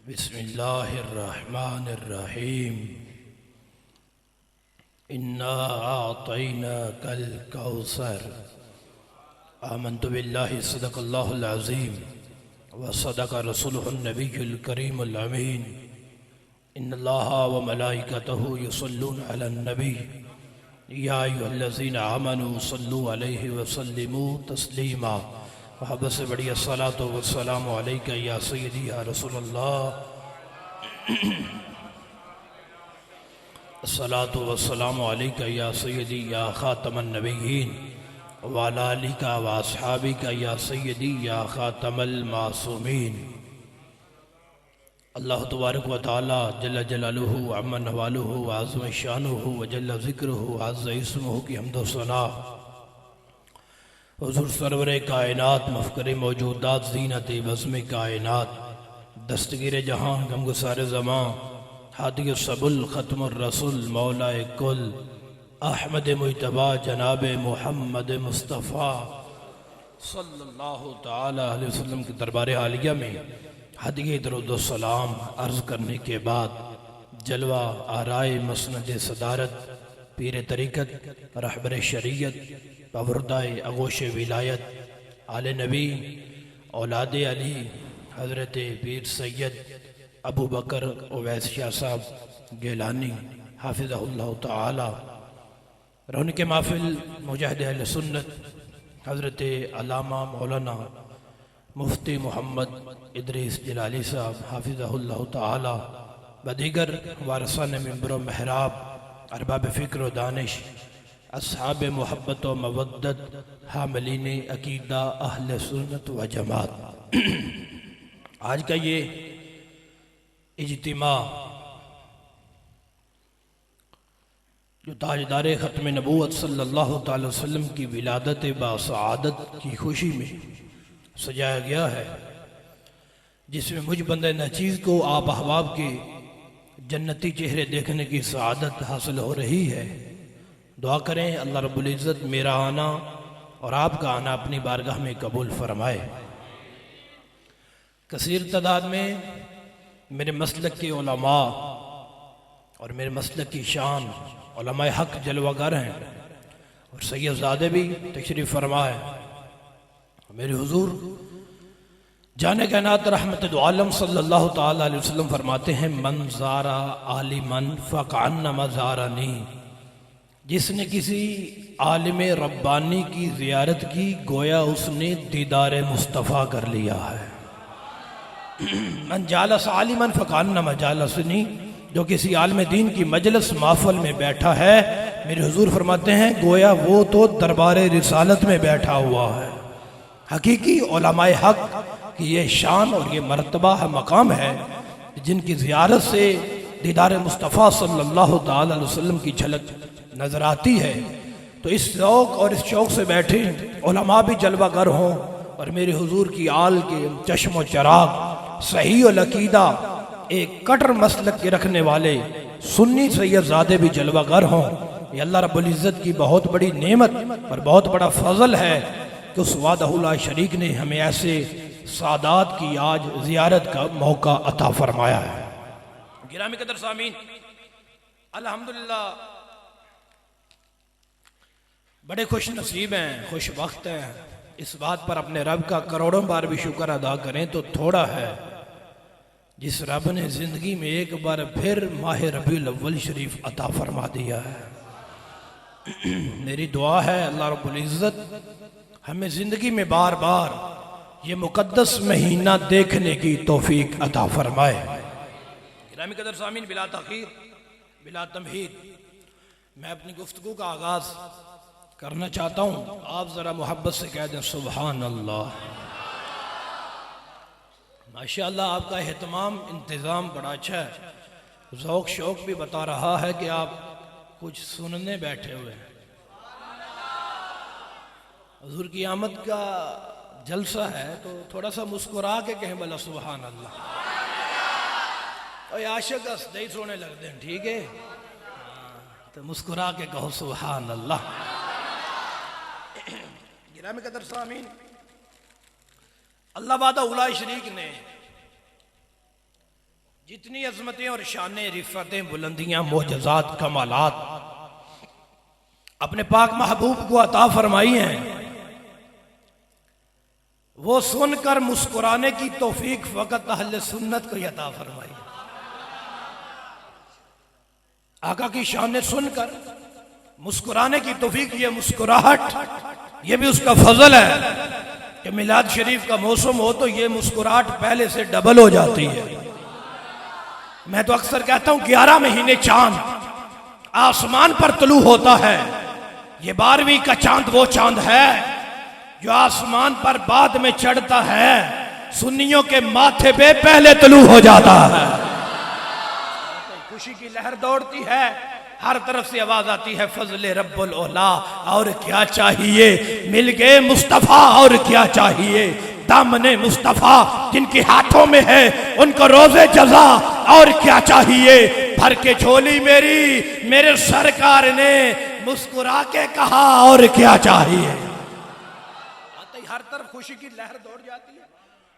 बिस्मिल्लाहिर्रहमानिर्रहीम। इन्ना आतैनाकल कौसर। आमन्तु बिल्लाहि सदक़ल्लाहुल अज़ीम व सदक़ रसूलुहुन नबियुल करीमुल अमीन। इन्नल्लाहा व मलाइकतहु युसल्लूना अलन नबी या अय्युहल्लज़ीना आमनू सल्लू अलैहि व सल्लिमू तस्लीमा। मोहब्बत से बढ़िया सलातो व सलामु अलैका या सय्यदी या रसूलल्लाह। सलातो व सलामु अलैका या सय्यदी या खातमन नबिय्यीन व अला आलिका व अस्हाबिका या सय्यदी या खातमल मासूमीन। अल्लाह तबारक व तआला जल्ल जलालुहु अम्मा नवालुहु व अज़्ज़म शानुहु व जल्ल ज़िक्रुहु व अज़्ज़ इस्मुहु की हम्द व सना हुज़ूर सरवर कायनात मफ़कर मौजूदात ज़ीनत बज़्म कायनात दस्तगीर जहां गमगुसार ज़मां हादी सबुल ख़त्मुर रसूल मौला कुल अहमद मुज्तबा जनाब मुहम्मद मुस्तफ़ा सल्लल्लाहु तआला अलैहि वसल्लम के दरबार आलिया में हदिये दरूद व सलाम अर्ज़ करने के बाद जलवा आराए मसनद सदारत पीर तरीक़त रहबर शरीयत पवरदाए अगोश विलायत आले नबी औलाद अली हज़रत पीर सैयद अबू बकर उवैस शाह साहब गिलानी हाफिज़हुल्लाह ताला रौनक महफिल मुजाहिद अहले सुन्नत हज़रत अल्लामा मौलाना मुफ्ती मोहम्मद इदरीस जिलाली साहब हाफिज़हुल्लाह ताला बदीगर वारसान मिंबर महराब अरबाब फ़िक्र व दानिश अस्हाब मोहब्बत व मवद्दत हामिलीन अकीदा अहले सुन्नत व जमात। आज का ये इज्तिमा जो ताजदार ख़त्म नबूवत सल्लल्लाहु अलैहि वसल्लम की विलादत बासआदत की खुशी में सजाया गया है, जिसमें मुझ बंदे नचीज़ को आप अहबाब के जन्नती चेहरे देखने की सआदत हासिल हो रही है। दुआ करें अल्लाह रब्बुल इज़्ज़त मेरा आना और आपका आना अपनी बारगाह में कबूल फरमाए। कसीर तादाद में मेरे मसलक के उलमा और मेरे मसलक की शान उलमाए हक जलवागर हैं और सैयदज़ादे भी तशरीफ़ फरमा है। मेरे हुजूर जाने कायनात रहमत दो आलम सल्लल्लाहु ताला अलैहि वसल्लम फरमाते हैं, मन ज़ारा आलिमन फ़कअन्नमा ज़ारनी। जिसने किसी आलिम रब्बानी की ज़ियारत की गोया उसने दीदार मुस्तफ़ा कर लिया है। मन जालस आलिमन फ़कअन्नमा जालसनी। जो किसी आलिम दीन की मजलिस महफ़िल में बैठा है, मेरे हुजूर फरमाते हैं गोया वो तो दरबार रिसालत में बैठा हुआ है। हकीकी उलमाए हक कि ये शान और ये मर्तबा है, मकाम है, जिनकी ज़ियारत से दीदार मुस्तफ़ा सल्लल्लाहु ताला अलैहि वसल्लम की झलक नज़र आती है। तो इस शौक़ और इस शौक़ से बैठे उलमा भी जलवागर हों और मेरे हुजूर की आल के चश्म चराग सही और अकीदा एक कटर मसलक के रखने वाले सुन्नी सैयदज़ादे भी जलवागर हों। ये अल्लाह रब्बुल इज़्ज़त की बहुत बड़ी नेमत और बहुत बड़ा फजल है कि उस वादहुल्ला शरीक ने हमें ऐसे सादात की आज ज़ियारत का मौका अता फरमाया है। गिरामी कदर सामीन, अल्हम्दुलिल्लाह बड़े खुश नसीब हैं, खुश वक्त हैं। इस बात पर अपने रब का करोड़ों बार भी शुक्र अदा करें तो थोड़ा है, जिस रब ने जिंदगी में एक बार फिर माह रबीउल अव्वल शरीफ अता फरमा दिया है। मेरी दुआ है अल्लाह रब्बुल इज़्ज़त हमें जिंदगी में बार बार ये मुकद्दस महीना देखने की तौफीक अता फरमाए। गिरामी कदर सामीन, बिला तखीर बिला तमहीद मैं अपनी गुफ्तगू का आगाज करना चाहता हूँ। आप जरा मोहब्बत से कह दें सुभान अल्लाह। माशाअल्लाह आपका एहतमाम इंतज़ाम बड़ा अच्छा है। ज़ौक़ शौक़ भी बता रहा है कि आप कुछ सुनने बैठे हुए हैं। हुज़ूर की आमद का जलसा है तो थोड़ा सा मुस्कुरा के कहें भला सुभान अल्लाह। और आशिक दही सोने लगते हैं, ठीक है, तो मुस्कुरा के कहो सुभान अल्लाह। गिरामी कदर सामीन, अल्लाह वादा उला शरीक ने जितनी अजमतें और शानें, रिफ़तें, बुलंदियां, मोजज़ात, कमालात अपने पाक महबूब को अता फरमाई हैं, वो सुनकर मुस्कुराने की तौफीक फ़कत अहले सुन्नत को अता फरमाई। आका की शान सुनकर मुस्कुराने की तौफीक, ये मुस्कुराहट ये भी उसका फजल है कि मिलाद शरीफ का मौसम हो तो ये मुस्कुराहट पहले से डबल हो जाती है। मैं तो अक्सर कहता हूं 11 महीने चांद आसमान पर तुलू होता है। ये 12वीं का चांद वो चांद है जो आसमान पर बाद में चढ़ता है, सुन्नियों के माथे पे पहले तुलू हो जाता है। खुशी की लहर दौड़ती है, हर तरफ से आवाज आती है फजले रब्बुल औला, और क्या चाहिए, मिल गए मुस्तफा, और क्या चाहिए, दामने मुस्तफा जिनके हाथों में है उनको रोजे जजा, और क्या चाहिए, भर के झोली मेरी मेरे सरकार ने मुस्कुरा के कहा, और क्या चाहिए। हर तरफ खुशी की लहर दौड़ जाती है।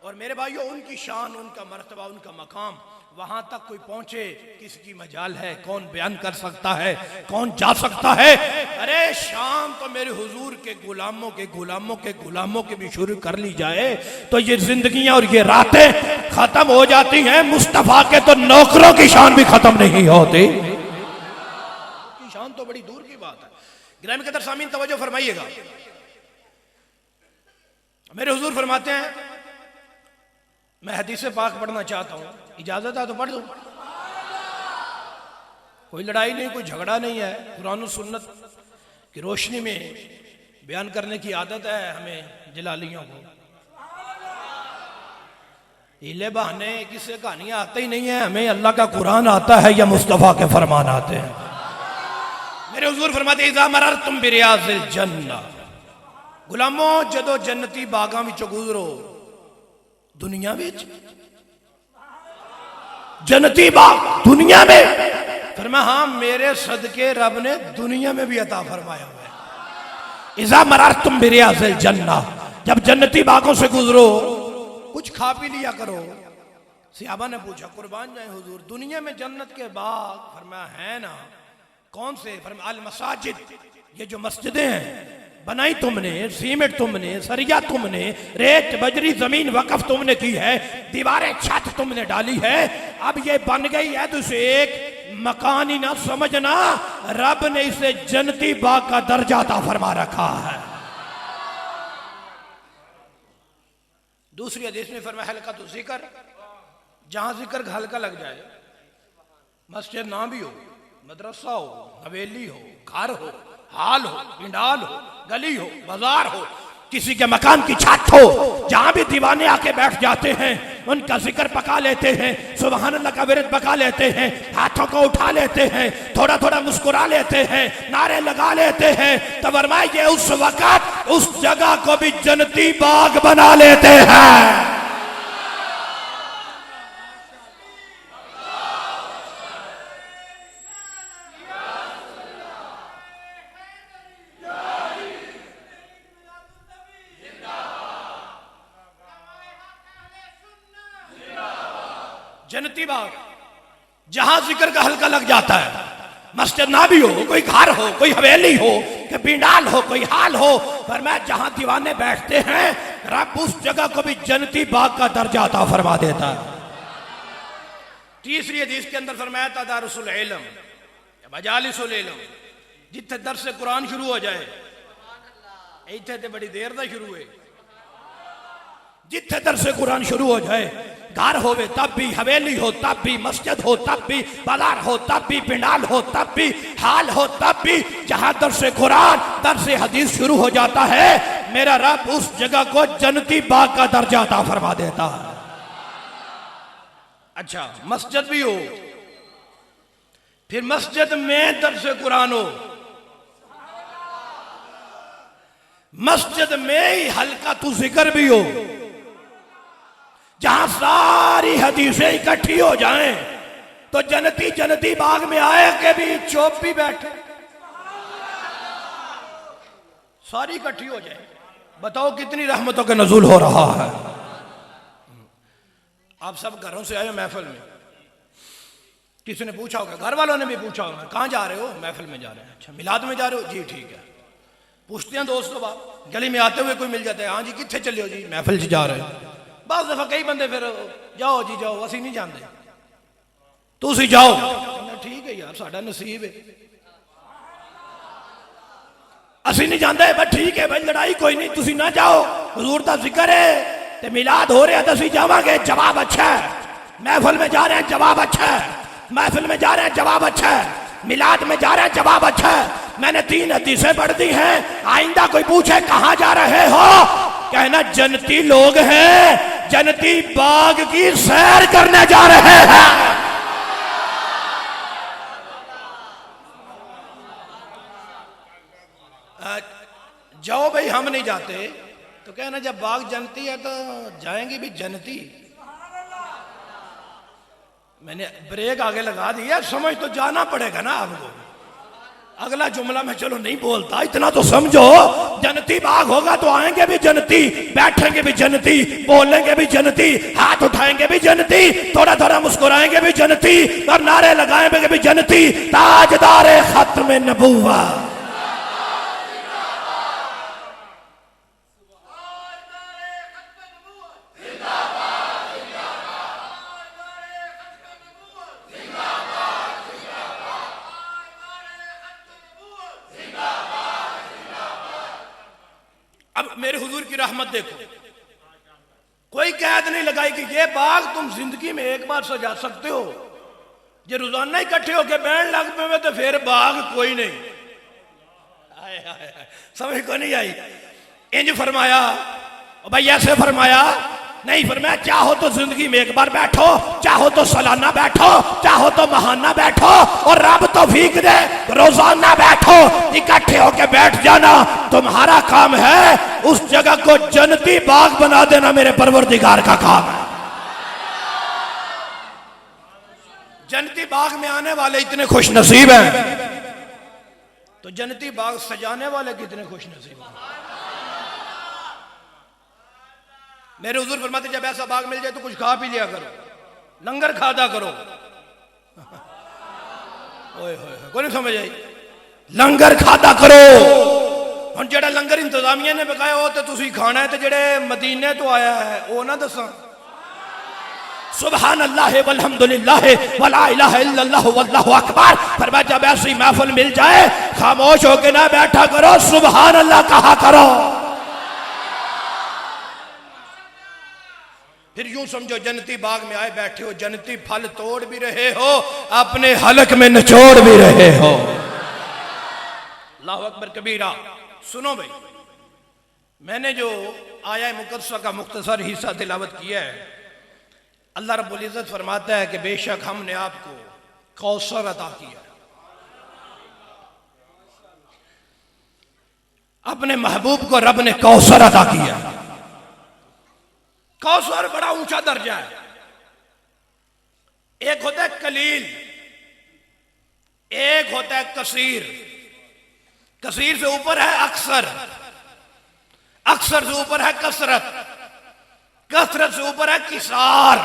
और मेरे भाइयों, उनकी शान, उनका मर्तबा, उनका मकाम वहां तक कोई पहुंचे, किसकी मजाल है, कौन बयान कर सकता है, कौन जा सकता है। अरे शाम तो मेरे हुजूर के गुलामों के गुलामों के गुलामों की भी शुरू कर ली जाए तो ये जिंदगियां और ये रातें खत्म हो जाती हैं। मुस्तफा के तो नौकरों की शान भी खत्म नहीं होती। शान तो बड़ी दूर की बात है। गिरामी कदर सामीन तवज्जो फरमाइएगा। मेरे हुजूर फरमाते हैं, मैं हदीस पाक पढ़ना चाहता हूं, इजाजत है तो पढ़ दूं। कोई लड़ाई नहीं, कोई झगड़ा नहीं है, कुरान और सुन्नत की रोशनी में बयान करने की आदत है हमें जलालियों को। हीले बहाने किससे कहानियां आते ही नहीं है, हमें अल्लाह का कुरान आता है या मुस्तफा के फरमान आते हैं। मेरे हुजूर फरमाते, इज़ा मररतुम बिरियाज़िल जन्नह, गुलामों जदों जन्नती बागां विचों गुजरो, दुनिया में जन्नती बाग दुनिया में, फरमाया हाँ मेरे सदके रब ने दुनिया में भी अता फरमाया हुआ है। इज़ा मररतुम बिरियाज़िल जन्नह, जब जन्नती बागों से गुजरो कुछ खा पी लिया करो। सहाबा ने पूछा, कुर्बान जाए हुजूर, दुनिया में जन्नत के बाग? फरमाया है ना। कौन से? फरमाया अल मसाजिद, ये जो मस्जिदें हैं बनाई तुमने, सीमेंट तुमने, सरिया तुमने, रेत बजरी जमीन वकफ तुमने की है, दीवारें छत तुमने डाली है, अब ये बन गई है तो इसे एक मकान ही ना समझना, रब ने इसे जन्नती बाग का दर्जा अता फरमा रखा है। दूसरी हदीस में फरमाया, हल्का तो जिक्र, जहां जिक्र का हल्का लग जाए, मस्जिद ना भी हो, मदरसा हो, हवेली हो, घर हो, हाल हो, पिंडाल हो, गली हो, बाजार हो, किसी के मकान की छत हो, जहां भी दीवाने आके बैठ जाते हैं, उनका जिक्र पका लेते हैं, सुभान अल्लाह का विरद पका लेते हैं, हाथों को उठा लेते हैं, थोड़ा थोड़ा मुस्कुरा लेते हैं, नारे लगा लेते हैं, तो फरमाइए उस वक्त उस जगह को भी जन्नती बाग बना लेते हैं। जन्नती बाग जहां जिक्र का हल्का लग जाता है, मस्जिद ना भी हो, कोई घर हो, कोई हवेली हो, कोई पिंडाल हो, कोई हाल हो, फरमाया जहां दीवाने बैठते हैं रब उस जगह को भी जन्नती बाग का दर्जा अता फरमा देता है। तीसरी हदीस के अंदर फरमाया, तदारुसुल इल्म मजालिसुल इल्म, जिथे दर्स कुरान शुरू हो जाए, इत्थे ते बड़ी देर दा शुरू है, जिथे दर्स कुरान शुरू हो जाए, घर होवे तब भी, हवेली हो तब भी, मस्जिद हो तब भी, बाजार हो तब भी, पिंडाल हो तब भी, हाल हो तब भी, जहां दर्स कुरान दर्स हदीस शुरू हो जाता है, मेरा रब उस जगह को जन्नती बाग का दर्जा अता फरमा देता है। अच्छा, मस्जिद भी हो, फिर मस्जिद में दर्स कुरान हो, मस्जिद में ही हल्का तू जिक्र भी हो, जहां सारी हदीसें इकट्ठी हो जाएं तो जन्नती बाग में आए के भी चुप भी बैठे, सारी इकट्ठी हो जाए। बताओ कितनी रहमतों का नज़ूल हो रहा है। आप सब घरों से आए महफिल में, किसी ने पूछा होगा, घर वालों ने भी पूछा होगा, कहाँ जा रहे हो? महफिल में जा रहे हैं। अच्छा, मिलाद में जा रहे हो? जी ठीक है। पूछते हैं दोस्तों, बाप गली में आते हुए कोई मिल जाता है, हाँ जी कितने चले हो? जी महफिल से जा रहे हो। बस दफा कई बंदे फिर जाओ जी जाओ, असी नहीं जानते, तुसी जाओ। ठीक है यार, साडा नसीब है, असी नहीं जानते, बस ठीक है भाई, लड़ाई कोई नहीं, तुसी ना जाओ, हुजूर दा जिक्र है ते मिलाद हो रहा है तो असी जावांगे, जवाब अच्छा है। महफिल में जा रहे हैं, जवाब अच्छा है। महफिल में जा रहे हैं, जवाब अच्छा है। मिलाद में जा रहे हैं, जवाब अच्छा है। मैंने 3 हदीसें पढ़ दी हैं, आइंदा कोई पूछे कहां जा रहे हो, कहना जन्नती लोग हैं, जन्नती बाग की सैर करने जा रहे हैं। जाओ भाई, हम नहीं जाते, तो कहना जब बाग जन्नती है तो जाएंगे भी जन्नती। मैंने ब्रेक आगे लगा दिया, समझ तो जाना पड़ेगा ना आपको। अगला जुमला मैं चलो नहीं बोलता, इतना तो समझो, जन्नती बाग होगा तो आएंगे भी जन्नती, बैठेंगे भी जन्नती, बोलेंगे भी जन्नती, हाथ उठाएंगे भी जन्नती, थोड़ा थोड़ा मुस्कुराएंगे भी जन्नती, और नारे लगाएंगे भी जन्नती। ताजदार खत्म नबूवत। अब मेरे हुजूर की रहमत देखो, कोई कैद नहीं लगाई कि ये बाग तुम जिंदगी में एक बार सजा सकते हो। ये रोजाना इकट्ठे होके बैठ लग पे तो फिर बाग कोई नहीं। आए आए आए, समझ को नहीं आई। इंज फरमाया, भाई ऐसे फरमाया नहीं, फरमाया चाहो तो जिंदगी में एक बार बैठो, चाहो तो सालाना बैठो, चाहो तो महाना बैठो, और रब तौफीक दे रोजाना बैठो, इकट्ठे होके बैठ जाना। तुम्हारा काम है उस जगह को जन्नती बाग बना देना, मेरे परवरदिगार का काम है। जन्नती बाग में आने वाले इतने खुश नसीब हैं, तो जन्नती बाग सजाने वाले कितने खुश नसीब हैं। मेरे हुजूर फरमाते जब ऐसा बाग मिल जाए तो कुछ खा पी लिया करो, लंगर खादा करो। ओए होए, कोई नहीं समझ आई, लंगर खाता करो। हम जेड़ा लंगर इंतजामिया ने पकाया वो तो तुसी खाना है, तो जेड़े मदीने तो आया है वो ना दसा। सुभान अल्लाह वल्हम्दुलिल्लाह वला इलाहा इल्लल्लाह वल्लाहु अकबर। फरमाया जब ऐसी महफिल मिल जाए खामोश होके ना बैठा करो, सुभान अल्लाह कहा करो। फिर यूं समझो जन्नती बाग में आए बैठे हो, जन्नती फल तोड़ भी रहे हो, अपने हलक में निचोड़ भी रहे हो। अल्लाहु अकबर कबीरा। सुनो भाई, मैंने जो आया मुकद्दसा का मुख्तसर हिस्सा तिलावत किया है, अल्लाह रब्बुल इज्जत फरमाता है कि बेशक हमने आपको कौसर अता किया। अपने महबूब को रब ने कौसर अता किया। कौसर बड़ा ऊंचा दर्जा है। एक होता है कलील, एक होता है कसीर। कसीर से ऊपर है अक्सर, अक्सर से ऊपर है कसरत, कसरत से ऊपर है किसार,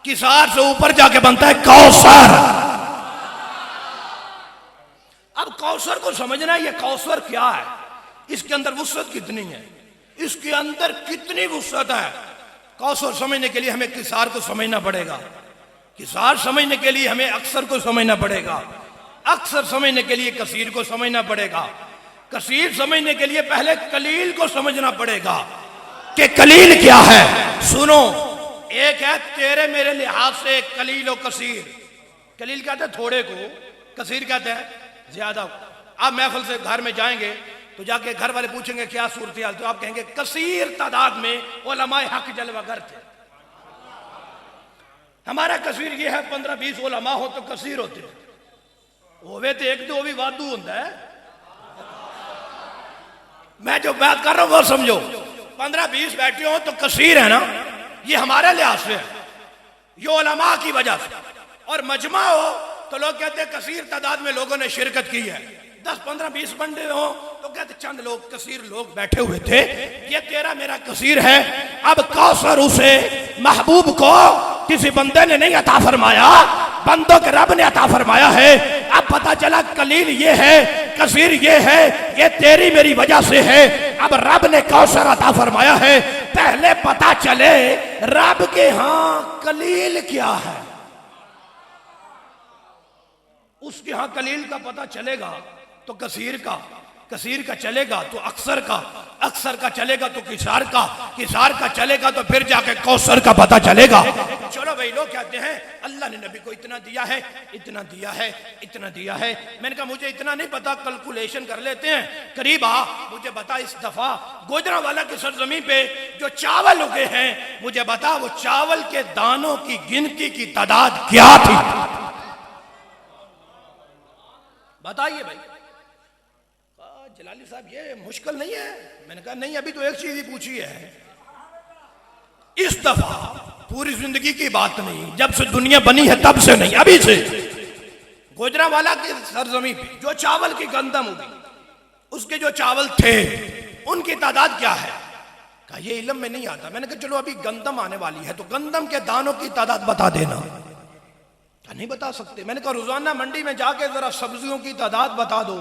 किसार से ऊपर जाके बनता है कौसर। अब कौसर को समझना, ये कौसर क्या है, इसके अंदर वुसअत कितनी है, इसके अंदर कितनी वुसअत है। कौसर समझने के लिए हमें किसार को समझना पड़ेगा, किसार समझने के लिए हमें अक्सर को समझना पड़ेगा, अक्सर समझने के लिए कसीर को समझना पड़ेगा, कसीर समझने के लिए पहले कलील को समझना पड़ेगा कि कलील क्या है। सुनो, एक है तेरे मेरे लिहाज से कलील और कसीर। कलील कहते हैं थोड़े को, कसीर कहते हैं ज्यादा। आप महफिल से घर में जाएंगे तो जाके घर वाले पूछेंगे क्या सूरत हाल, तो आप कहेंगे कसीर तादाद में उलमाए हक जलवागर थे। हमारा कसीर ये है 15-20 उलमा हो तो कसीर होते होवे तो एक दो भी वादू होता है। मैं जो बात कर रहा हूं वो समझो, 15-20 बैठे हो तो कसीर है ना, ये हमारे लिहाज से है, ये उलमा की वजह से। और मजमा हो तो लोग कहते हैं कसीर तादाद में लोगों ने शिरकत की है। 10-15-20 बंदे हो तो कहते चंद लोग कसीर लोग बैठे हुए थे, ये तेरा मेरा कसीर है। अब कौसर उसे महबूब को किसी बंदे ने नहीं अता फरमाया, बंदों के रब ने अता फरमाया है। अब पता चला कलील ये है, कसीर ये है, ये तेरी मेरी वजह से है। अब रब ने कौसर अता फरमाया है। पहले पता चले रब के यहां कलील क्या है। उसके यहां कलील का पता चलेगा तो कसीर का चलेगा तो अक्सर का चलेगा तो किसार का चलेगा तो फिर जाके कौसर का पता चलेगा। चलो भाई, लोग कहते हैं अल्लाह ने नबी को इतना दिया है, इतना दिया है, इतना दिया है। मैंने कहा मुझे इतना नहीं पता, कैलकुलेशन कर लेते हैं। करीब मुझे बता इस दफा गुजरांवाला की सरजमी पे जो चावल उगे हैं, मुझे बता वो चावल के दानों की गिनती की तादाद क्या थी। बताइए भाई। जलाली साहब ये मुश्किल नहीं है। मैंने कहा नहीं, अभी तो एक चीज ही पूछी है। इस दफा पूरी जिंदगी की बात नहीं, जब से दुनिया बनी है तब से नहीं, अभी से गुजरांवाला की सरजमी पे जो चावल की गंदम उगी, उसके जो चावल थे उनकी तादाद क्या है। कहा ये इल्म में नहीं आता। मैंने कहा चलो अभी गंदम आने वाली है तो गंदम के दानों की तादाद बता देना। नहीं बता सकते। मैंने कहा रोजाना मंडी में जाके जरा सब्जियों की तादाद बता दो,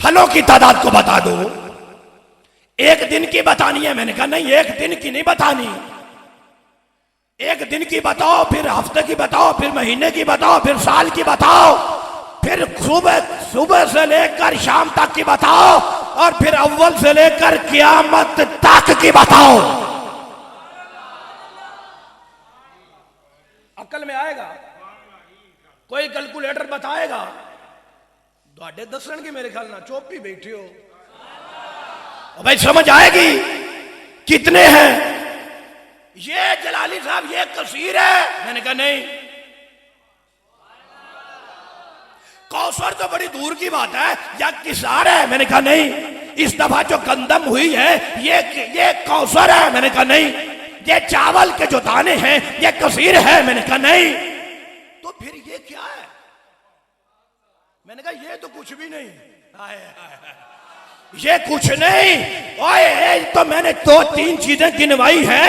फलों की तादाद को बता दो। एक दिन की बतानी है। मैंने कहा नहीं, एक दिन की नहीं बतानी, एक दिन की बताओ, फिर हफ्ते की बताओ, फिर महीने की बताओ, फिर साल की बताओ, फिर सुबह से लेकर शाम तक की बताओ, और फिर अव्वल से लेकर क़यामत तक की बताओ। अकल में आएगा? कोई कैलकुलेटर बताएगा? ਤੁਹਾਡੇ ਦੱਸਣਗੇ मेरे ख्याल ना, चुप ही बैठे हो भाई। समझ आएगी कितने हैं ये जलाली साहब, ये कसीर है। मैंने कहा नहीं, कौसर तो बड़ी दूर की बात है, या किसार है। मैंने कहा नहीं, इस दफा जो गंदम हुई है ये कौसर है। मैंने कहा नहीं, ये चावल के जो दाने हैं ये कसीर है। मैंने कहा नहीं, तो फिर ये क्या है। मैंने कहा ये तो कुछ भी नहीं। ये कुछ नहीं। ओए तो मैंने दो तीन चीजें गिनवाई है।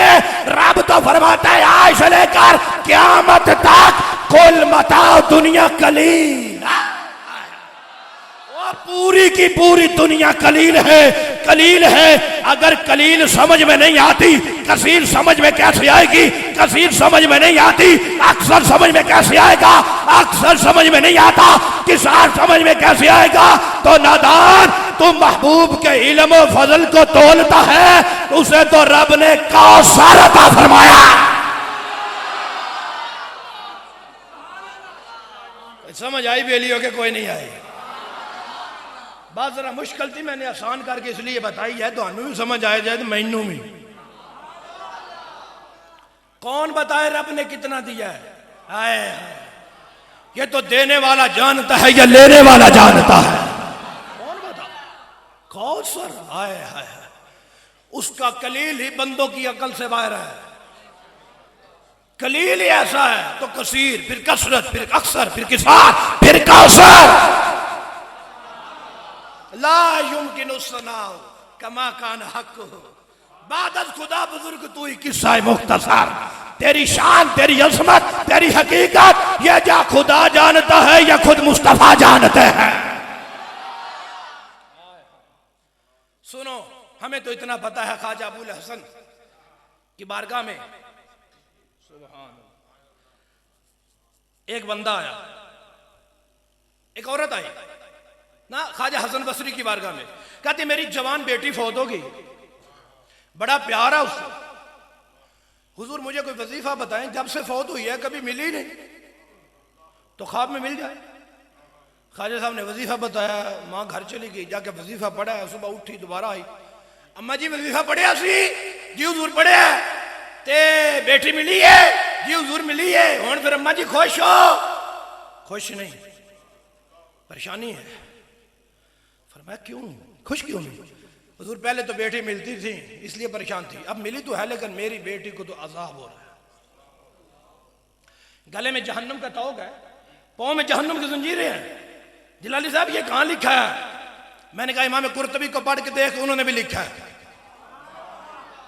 रब तो फरमाता है आज से लेकर क़यामत तक कुल मताओ दुनिया कलील। पूरी की पूरी दुनिया कलील है, कलील है। अगर कलील समझ में नहीं आती, कसीर समझ में कैसे आएगी। कसीर समझ में नहीं आती, अक्सर समझ में कैसे आएगा। अक्सर समझ में नहीं आता, किसार समझ में कैसे आएगा। तो नादान, तुम महबूब के इल्म और फजल को तोलता है, उसे तो रब ने कौसर अता फरमाया। समझ आई बेलियों के? कोई नहीं आई। बात जरा मुश्किल थी, मैंने आसान करके इसलिए बताई है तो भी समझ आया जाए, तो मैनू भी। कौन बताए रब ने कितना दिया है? आए ये तो देने वाला जानता है या लेने वाला जानता है। कौन बता? कौसर। आए हाय, उसका कलील ही बंदों की अकल से बाहर है। कलील ही ऐसा है तो कसीर, फिर कसरत, फिर अक्सर, फिर किसार, फिर कौसर। ला युमकिनु सनाउ कमा कान हक बादल खुदा बुजुर्ग तू ही किस्सा मुख्तसर। तेरी शान, तेरी अजमत, तेरी हकीकत ये जा खुदा जानता है या खुद मुस्तफा जानते हैं। सुनो, हमें तो इतना पता है ख्वाजा अबुल हसन की बारगाह में एक बंदा आया, एक औरत आई ना ख्वाजा हसन बसरी की बारगाह में। कहते मेरी जवान बेटी फौत होगी, बड़ा प्यार है उससे। हुजूर मुझे कोई वजीफा बताएं, जब से फौत हुई है कभी मिली नहीं, तो ख्वाब में मिल जाए। ख्वाजा साहब ने वजीफा बताया, माँ घर चली गई, जाके वजीफा पढ़ा है। सुबह उठी दोबारा आई, अम्मा जी वजीफा पढ़िया सी जी हुजूर पढ़िया ते बेटी मिली है जी हुजूर मिली है। हुण फिर अम्मा जी खुश हो? खुश नहीं, परेशानी है। फरमाया क्यों खुश क्यों नहीं? हुजूर पहले तो बेटी मिलती थी इसलिए परेशान थी, अब मिली तो है लेकिन मेरी बेटी को तो अजाब हो रहा है। गले में जहन्नम का तौक है, पाँव में जहन्नम की जंजीरें हैं। जिलाली साहब ये कहाँ लिखा है? मैंने कहा इमाम कुर्तबी को पढ़ के देख, उन्होंने भी लिखा है।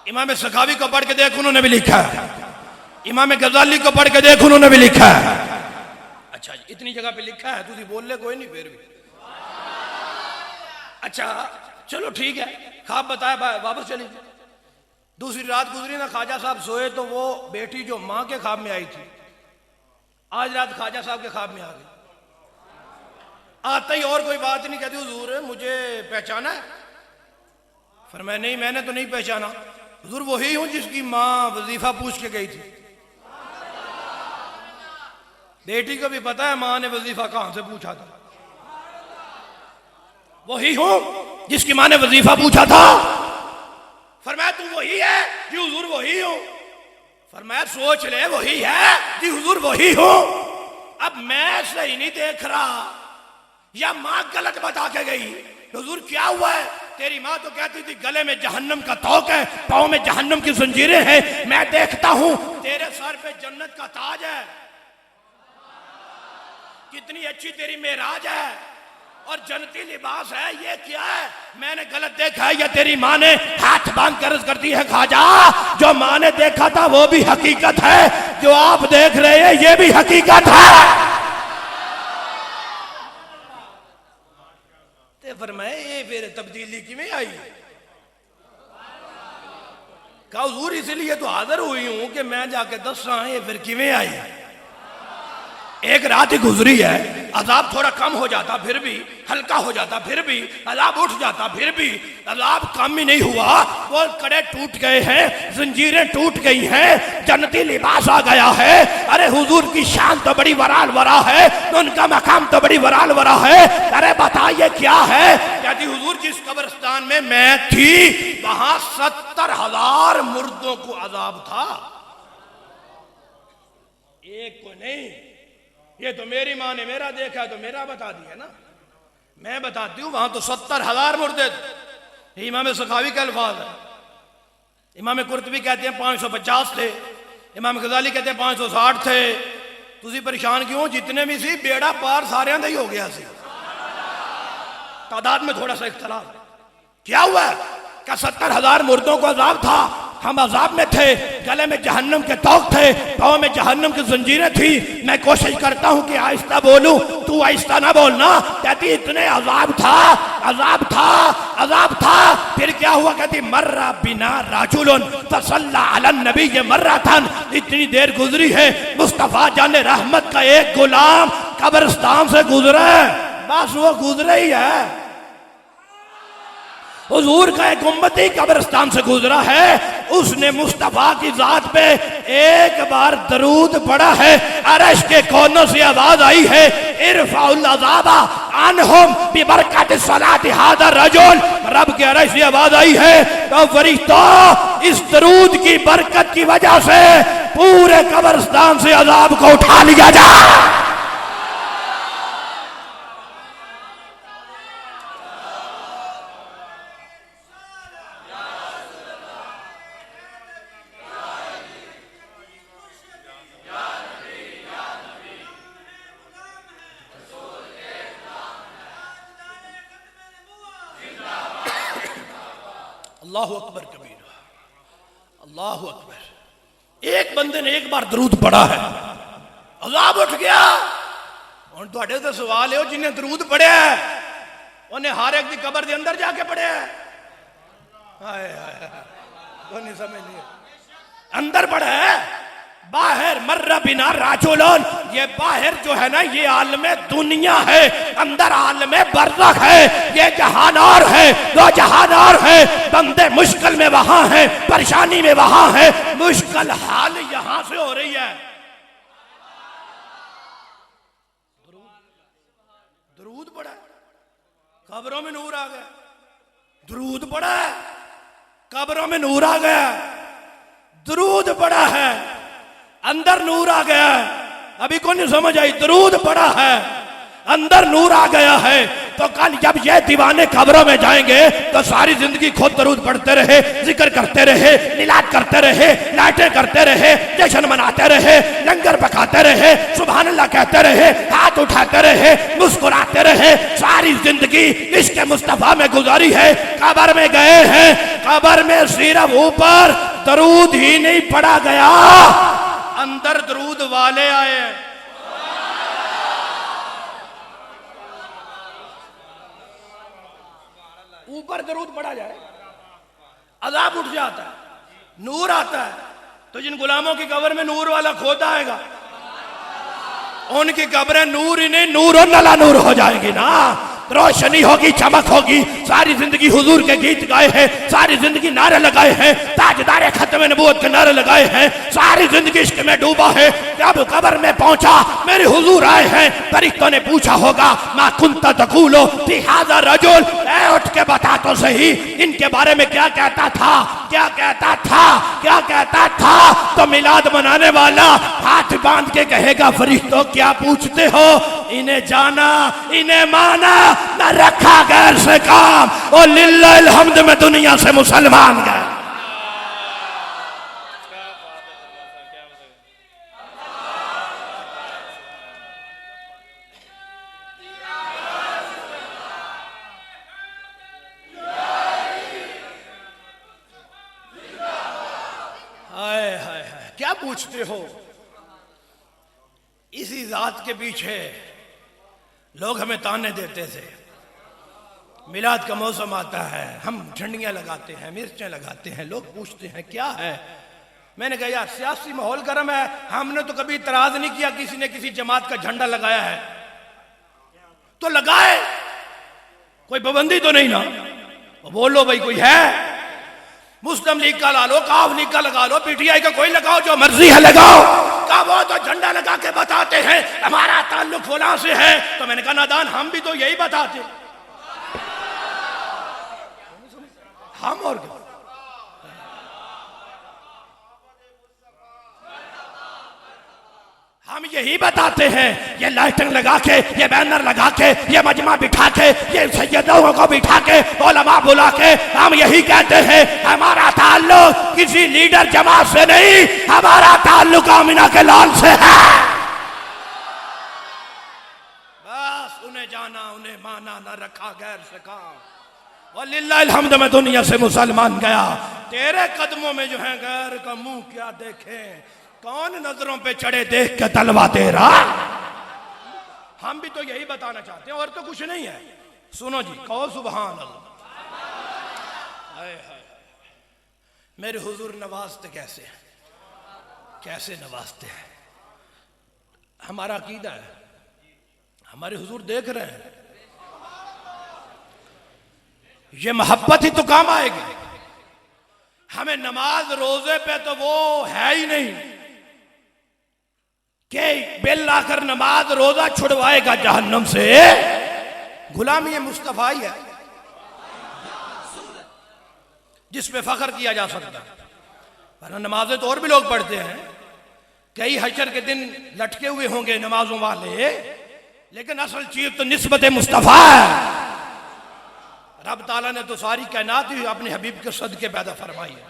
इमाम सखावी को पढ़ के देख, उन्होंने भी लिखा है। इमाम गजाली को पढ़ के देख, उन्होंने भी लिखा है। अच्छा इतनी जगह पे लिखा है, तुझे बोल ले कोई नहीं फिर भी। अच्छा चलो ठीक है, ख्वाब बताया, वापस चली। दूसरी रात गुजरी ना, ख्वाजा साहब सोए तो वो बेटी जो मां के ख्वाब में आई थी, आज रात ख्वाजा साहब के ख्वाब में आ गई। आते ही और कोई बात नहीं, कहती हुजूर मुझे पहचाना है? फरमाया नहीं मैंने तो नहीं पहचाना। हुजूर वही हूं जिसकी मां वजीफा पूछ के गई थी। बेटी को भी पता है मां ने वजीफा कहां से पूछा था। वही हूं जिसकी मां ने वजीफा पूछा था। फरमाया तू वही है? जी हुजूर वही हूं। फरमाया सोच ले, वही है? जी हुजूर वही हूं। अब मैं सही नहीं देख रहा या मां गलत बता के गई। हुजूर क्या हुआ है? तेरी मां तो कहती थी गले में जहन्नम का तोक है, पांव में जहन्नम की जंजीरें हैं। मैं देखता हूं तेरे सर पे जन्नत का ताज है। कितनी अच्छी तेरी मेराज है और जन्नती लिबास है, ये क्या है? मैंने गलत देखा है या तेरी मां ने हाथ बांध कर अर्ज करती है ख्वाजा जो मां ने देखा था वो भी हकीकत है, जो आप देख रहे हैं ये भी हकीकत है। फरमाया ये फिर तब्दीली किमें आई? कहा हुजूर इसलिए तो हाजिर हुई हूं कि मैं जाके दस रहा ये फिर किमें आई। एक रात ही गुजरी है, अजाब थोड़ा कम हो जाता फिर भी, हल्का हो जाता फिर भी, अजाब उठ जाता फिर भी, अजाब कम ही नहीं हुआ। वो कड़े टूट गए हैं, जंजीरें टूट गई हैं, जन्नती लिबास आ गया है। अरे हुजूर की शान तो बड़ी वराल वरा है, उनका मकाम तो बड़ी वराल वरा है। अरे बताइए क्या है? कहती हुजूर जिस कब्रिस्तान में मैं थी वहां 70,000 मुर्दों को अजाब था, एक को नहीं। ये तो मेरी मां ने मेरा देखा तो मेरा बता दिया ना, मैं बताती हूं वहां तो 70,000 मुर्दे थे। इमाम सखावी का अल्फाज है। इमाम कुर्तबी कहते हैं 550 थे, इमाम गजाली कहते हैं 560 थे। तुसी परेशान क्यों? जितने भी सी बेड़ा पार सारे ही हो गया सी, तादाद में थोड़ा सा इख्तलाफ। क्या हुआ? क्या 70,000 मुर्दों को अजाब था, हम अजाब में थे, गले में जहन्नम के तौक थे, पाँव में जहन्नम की जंजीरें थी। मैं कोशिश करता हूं कि आहिस्ता बोलूं, तू आहिस्ता ना बोलना। कहती इतने अजाब था, अजाब था, अजाब था। फिर क्या हुआ? कहती मर्रा बिना राजुलन फसल्ला अलन नबी, ये मर्रा था। इतनी देर गुजरी है, मुस्तफा जाने रहमत का एक गुलाम कब्रिस्तान से गुजरा, बस वो गुजरे ही है। हुजूर का एक उम्मती कब्रिस्तान से गुजरा है, उसने मुस्तफा की जात पे एक बार दरूद पढ़ा है। अरश के कोनों से आवाज आई है इरफाउल अज़ाबा अनहुम बिबरकत सलाति हादा रजुल। रब के अरश से आवाज आई है तो फरिश्तों इस दरूद की बरकत की वजह से पूरे कब्रिस्तान से अजाब को उठा लिया जाए। अल्लाहु अकबर कबीर, अल्लाहु अकबर। एक बंदे ने एक बार दरूद पढ़ा है, अजाब उठ गया। और तुहाडे तो सवाल है जिन्हें दरूद पढ़िया है उन्हें हर एक की कबर के अंदर जाके पढ़िया है? हाय हाय, नहीं समझ नहीं, अंदर पढ़ा है, बाहर मर्रा बिना राजुलन। ये बाहर जो है ना ये आलमे दुनिया है, अंदर आलमे बरज़ख है। ये जहान और है, वो जहान और है। बंदे मुश्किल में वहां है, परेशानी में वहां है, मुश्किल हाल यहां से हो रही है। दरूद पड़ा, कब्रों में नूर आ गया। दरूद पड़ा है, कब्रों में नूर आ गया। दरूद पड़ा है, अंदर नूर आ गया है। अभी कौन नहीं समझ आई? दरूद पड़ा है, अंदर नूर आ गया है। तो कल जब ये दीवाने कब्रों में जाएंगे तो सारी जिंदगी खुद दरूद पढ़ते रहे, जिक्र करते रहे, मिलाद करते रहे, लाइटें करते रहे, जश्न मनाते रहे, लंगर पकाते रहे, सुभान अल्लाह कहते रहे, हाथ उठाते रहे, मुस्कुराते रहे। सारी जिंदगी इश्क़ मुस्तफा में गुजारी है। कब्र में गए हैं, कब्र में सिर्फ ऊपर दरूद ही नहीं पढ़ा गया, अंदर दरूद वाले आए हैं। ऊपर दरूद पढ़ा जाए, अजाब उठ जाता है, नूर आता है। तो जिन गुलामों की कब्र में नूर वाला खोदा आएगा, उनकी कब्रें नूर ही नहीं नूर और नला नूर हो जाएगी ना। रोशनी होगी, चमक होगी। सारी जिंदगी हुजूर के गीत गाए हैं, सारी जिंदगी नारे लगाए हैं, ताजदार खत्म नबूवत के नारे लगाए हैं, सारी जिंदगी इश्क में डूबा है। जब कब्र में पहुंचा, मेरे हुजूर आए हैं, फरिश्तों ने पूछा होगा मा कुंता तकूलो फी हाज़ा रजुल, उठ के बता तो सही इनके बारे में क्या कहता था, क्या कहता था, क्या कहता था। तो मिलाद मनाने वाला हाथ बांध के कहेगा फरिश्तों क्या पूछते हो, इन्हें जाना, इन्हें माना, न रखा गैर से काम, और लिल्लाहिल हम्द में दुनिया से मुसलमान गए। हाय हाय हाय, क्या पूछते हो। इसी जात के पीछे लोग हमें ताने देते थे। मिलाद का मौसम आता है, हम झंडियां लगाते हैं, मिर्चें लगाते हैं, लोग पूछते हैं क्या है। मैंने कहा यार सियासी माहौल गर्म है, हमने तो कभी इतराज नहीं किया किसी ने किसी जमात का झंडा लगाया है तो लगाए, कोई पाबंदी तो नहीं ना। बोलो भाई कोई है, मुस्लिम लीग का ला लो, काफ लीग का लगा लो, पीटीआई का कोई लगाओ, जो मर्जी है लगाओ। का वो तो झंडा लगा के बताते हैं हमारा ताल्लुक फलां से है। तो मैंने कहा नादान, हम भी तो यही बताते, हम और क्या। हम यही बताते हैं, ये लाइटिंग लगा के, ये बैनर लगा के, ये मजमा बिठा के, ये सैयदों को बिठा के, उलमा बुला के, हम यही कहते हैं हमारा ताल्लुक किसी लीडर जमात से नहीं, हमारा ताल्लुक आमिना के लाल से है। बस उन्हें जाना, उन्हें माना, न रखा गैर से काम, वलिल्लाहिल हम्द में दुनिया से मुसलमान गया। तेरे कदमों में जो है गैर का मुंह क्या देखे, कौन नजरों पे चढ़े देख के तलवा तेरा। हम भी तो यही बताना चाहते हैं और तो कुछ नहीं है। सुनो जी, कहो सुभान अल्लाह। हाय हाय, मेरे हुजूर नवाजते कैसे हैं, कैसे नवाजते हैं। हमारा अकीदा है, हमारे हुजूर देख रहे हैं, ये मोहब्बत ही तो काम आएगी। हमें नमाज रोजे पे तो वो है ही नहीं कि बिल आकर नमाज रोजा छुड़वाएगा जहन्नम से। गुलामी ये मुस्तफा ही है जिस पे फख्र किया जा सकता है, वरना नमाजें तो और भी लोग पढ़ते हैं। कई हशर के दिन लटके हुए होंगे नमाजों वाले, लेकिन असल चीज तो निस्बत मुस्तफा है। रब ताला ने तो सारी कायनात ही अपने हबीब के सदके पैदा फरमाई है।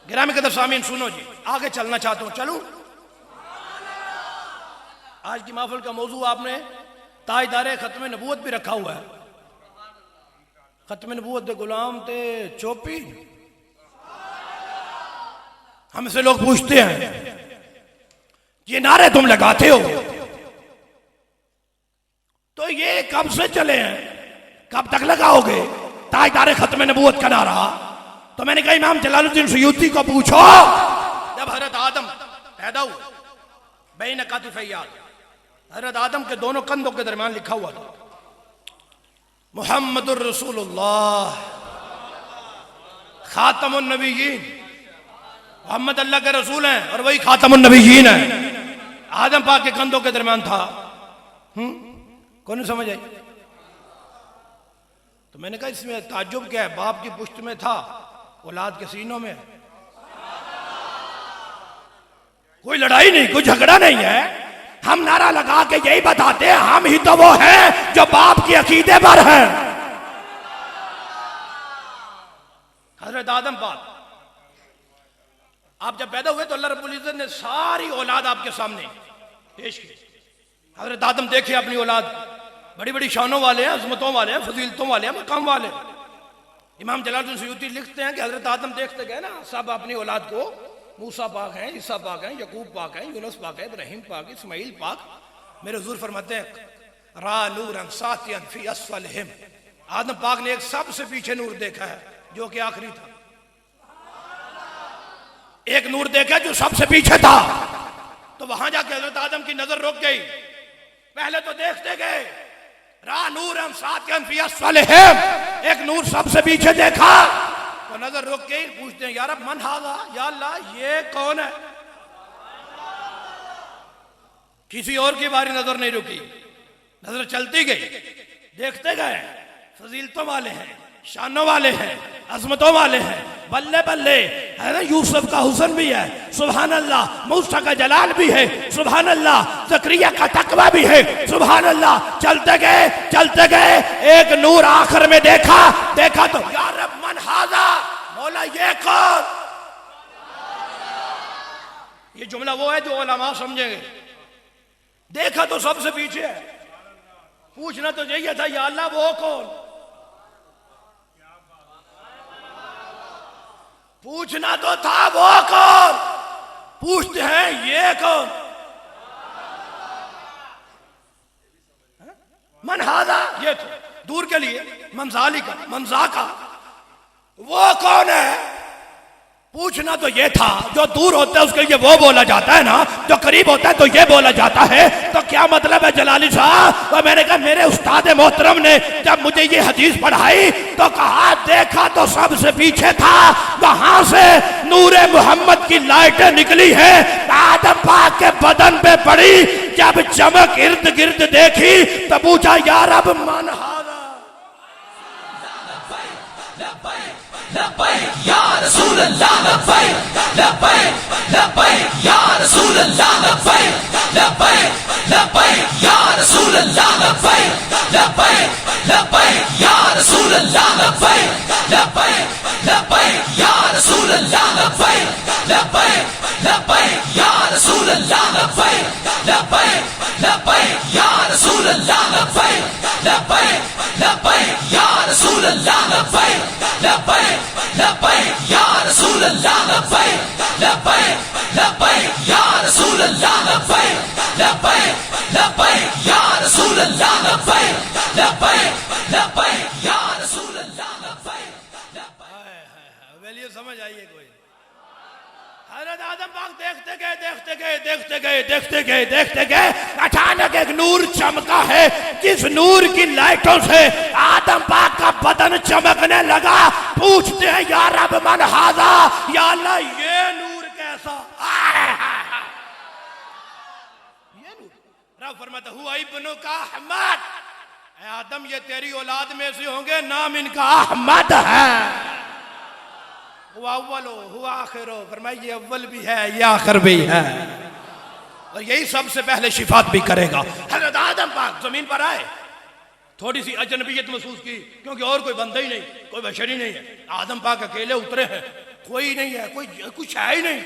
गिरामी कदर सामीन सुनो जी, आगे चलना चाहता हूं, चलूं। आज की महफिल का मौजू आपने ताजदारे खत्म नबूवत भी रखा हुआ है। खत्म नबूवत दे गुलाम ते चोपी। हमसे लोग पूछते हैं ये नारे तुम लगाते हो तो ये कब से चले हैं, कब तक लगाओगे ताजदारे खत्म नबूवत का नारा। तो मैंने कहा इमाम जलालुद्दीन सुयूती को पूछो, जब हजरत आदम पैदा हुए बैन कातिफैयात, हजरत आदम के दोनों कंधों के दरमियान लिखा हुआ था मुहम्मदुर रसूलुल्लाह खातमुन नबीयीन। मोहम्मद अल्लाह के रसूल हैं और वही खातमुन नबीयीन है। आदम पाक के कंधों के दरमियान था। कौन समझ आई? तो मैंने कहा इसमें ताज्जुब क्या है, बाप की पुष्ट में था, औलाद के सीनों में। कोई लड़ाई नहीं, कोई झगड़ा नहीं है। हम नारा लगा के यही बताते हैं हम ही तो वो हैं जो बाप के अकीदे पर हैं। हजरत आदम पाक आप जब पैदा हुए तो अल्लाह रब्बुल इज्जत ने सारी औलाद आपके सामने पेश की। हजरत आदम देखे अपनी औलाद, बड़ी बड़ी शानों वाले हैं, अजमतों वाले हैं, फजीलतों वाले हैं, मकाम वाले। इमाम जलालुद्दीन सुयूती लिखते हैं कि हजरत आदम देखते गए ना सब अपनी औलाद को, मूसा पाक हैं, ईसा पाक हैं, यकूब पाक हैं, यूनुस पाक है, इब्राहिम पाक, इस्माइल पाक। मेरे हुजूर फरमाते हैं रा नूरन सातियन फी अस्फलहिम, आदम पाक ने एक सबसे पीछे नूर देखा है जो कि आखिरी था। एक नूर देखा जो सबसे पीछे था। तो वहां जाके हजरत आदम की नजर रुक गई। पहले तो देखते गए रा नूरन सातियन फी अस्फलहिम, एक नूर सबसे पीछे देखा तो नजर रुक गई। पूछते हैं यार अब मन हाजा, या अल्लाह ये कौन है? किसी और की बारी नजर नहीं रुकी, नजर चलती गई। देखते गए फजीलतों वाले हैं, शानों वाले हैं, अजमतों वाले हैं। बल्ले बल्ले है ना, यूसुफ का हुस्न भी है, सुभान अल्लाह। मूसा का जलाल भी है, सुभान अल्लाह। ज़करिया का तकवा भी है, सुभान अल्लाह। चलते गए एक नूर आखिर में देखा तो या रब मन हाजा, मौला ये कौन? ये जुमला वो है जो उलमा समझेंगे। देखा तो सबसे पीछे है, पूछना तो चाहिए था या अल्लाह वो कौन? पूछना तो था वो कौन? पूछते हैं ये कौन? मन हादा, ये तो दूर के लिए मंजाली का मंजा का, वो कौन है? पूछना तो ये था। जो दूर होता है उसके लिए वो बोला जाता है ना, जो करीब होता है तो ये बोला जाता है। तो क्या मतलब है जलाली साहब? और मैंने कहा मेरे उस्ताद मोहतरम ने जब मुझे ये हदीस पढ़ाई तो कहा देखा तो सबसे पीछे था, वहां से नूरे मोहम्मद की लाइटें निकली है, आदम पाक के बदन पे पड़ी। जब चमक इर्द गिर्द देखी तो पूछा या रब मन हादा, लब्बैक या रसूल अल्लाह, लब्बैक लब्बैक लब्बैक या रसूल अल्लाह, लब्बैक लब्बैक लब्बैक या रसूल अल्लाह, लब्बैक लब्बैक लब्बैक या रसूल अल्लाह, लब्बैक लब्बैक लब्बैक या रसूल अल्लाह, लब्बैक लब्बैक लब्बैक या रसूल अल्लाह, लब्बैक लब्बैक लब्बैक या रसूल अल्लाह, लब्बैक लब्बैक लब्बैक या रसूल अल्लाह, लब्बैक लब्बैक लब्बैक या रसूल अल्लाह, लब्बैक लब्बैक लब्बैक या रसूल अल्लाह, लब्बैक लब्बैक लब्बैक या रसूल अल्लाह, लब्बैक लब्बैक लब्बैक या रसूल अल्लाह, लब्बैक। वेलिए समझ आइए कोई। हज़रत आदम पाक देखते गए अचानक एक नूर चमका है, जिस नूर की लाइटों से आदम पाक का बदन चमकने लगा। पूछते हैं या रब मन हाजा, या अल्लाह ये नूर कैसा? ये नूर रब फरमाता हुआ इब्नु का अहमद, आदम ये तेरी औलाद में से होंगे, नाम इनका अहमद है। हुआ अव्वल हुआ आखिर, फरमाया ये अव्वल भी है ये आखिर भी है, और यही सबसे पहले शिफात भी करेगा। हज़रत आदम पाक जमीन पर आए, थोड़ी सी अजनबियत महसूस की, क्योंकि और कोई बंदा ही नहीं, कोई बशरी नहीं है। आदम पाक अकेले उतरे हैं, कोई नहीं है, कोई कुछ है ही नहीं।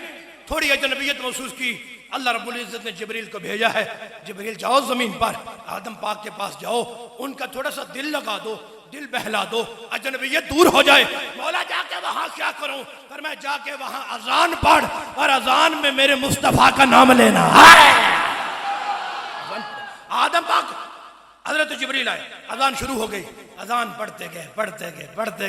थोड़ी अजनबियत महसूस की। अल्लाह रब्बुल इज्जत ने जिब्रील को भेजा है, जिब्रील जाओ जमीन पर, आदम पाक के पास जाओ, उनका थोड़ा सा दिल लगा दो, दिल बहला दो, अजनबियत दूर हो जाए। मौला जाके वहां क्या करूं? पर मैं जाके वहां अजान पढ़, और अजान में मेरे मुस्तफा का नाम लेना। आदम पाक हजरत जिब्रील आए, अजान शुरू हो गई। अजान पढ़ते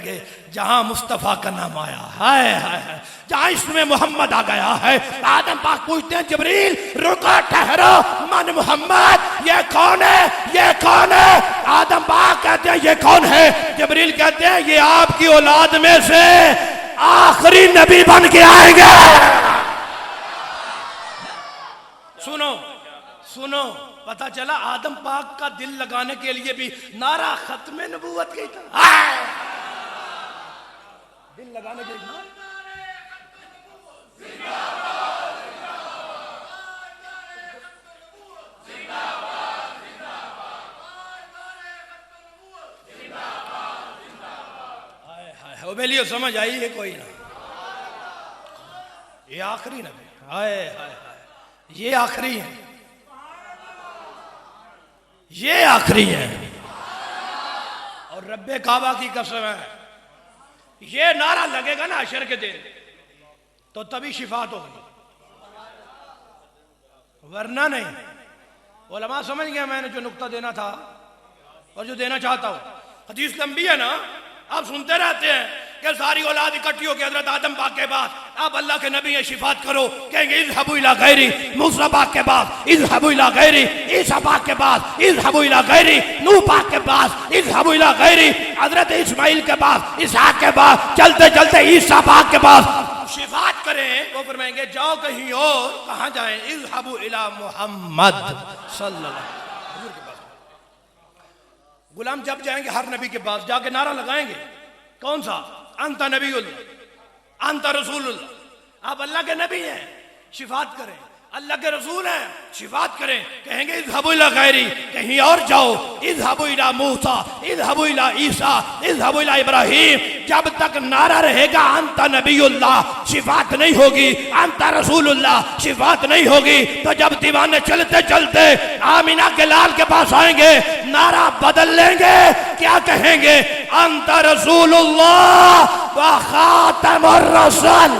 गए जहां मुस्तफा का नाम आया, हाय हाय हाय, जहां इसमें मोहम्मद आ गया है, आदम पाक पूछते हैं जिब्रील रुको ठहरो, मन मोहम्मद ये कौन है? ये कौन है? आदम पाक कहते हैं ये कौन है? जिब्रील कहते हैं ये आपकी औलाद में से आखिरी नबी बन के आएंगे। सुनो, पता चला आदम पाक का दिल लगाने के लिए भी नारा खत्म नबूवत की था। दिल लगाने के लिए बेलियो समझ आई है कोई ना? ये आखिरी नबी, हाय हाय हाय, ये आखिरी है, ये आखिरी है। और रब्बे काबा की कसम है, ये नारा लगेगा ना हशर के दिन, तो तभी शिफात होगी, वरना नहीं। उलमा समझ गया मैंने जो नुक्ता देना था और जो देना चाहता हूं। हदीस लंबी है ना, आप सुनते रहते हैं कि सारी औलाद इकट्ठी होकर हजरत आदम पाक के पास, आप अल्लाह के नबी हैं शिफात करो, कहेंगे इज़हबू इला गैरी, मूसा पाक के पास इज़हबू इला गैरी, ईसा पाक के पास इज़हबू इला गैरी, नूह पाक के पास इज़हबू इला गैरी, हजरत इस्माइल के पास, इसहाक के पास, चलते चलते ईसा पाक के पास शिफात करें। वो फरमाएंगे जाओ कहीं और, कहां जाएं? इज़हबू इला मुहम्मद सल्लल्लाहु अलैहि वसल्लम के पास। गुलाम जब जाएंगे हर नबी के पास जाके नारा लगाएंगे, कौन सा? अंता नबीउल्लाह, अंता रसूलुल्लाह। आप अल्लाह के नबी हैं, शिफात करें। अल्लाह के रसूल हैं, शिफात करें। कहेंगे इज़हबू इला गैरी, कहीं और जाओ, इज़हबू इला मूसा, इज़हबू इला ईसा, इज़हबू इला इब्राहीम। जब तक नारा रहेगा अंता नबीउल्लाह, शिफात नहीं होगी, अंता रसूलुल्लाह, शिफात नहीं होगी। तो जब दीवाने चलते चलते आमिना के लाल के पास आएंगे, नारा बदल लेंगे, क्या कहेंगे? अंता रसूलुल्लाह व खातमुर रसूल।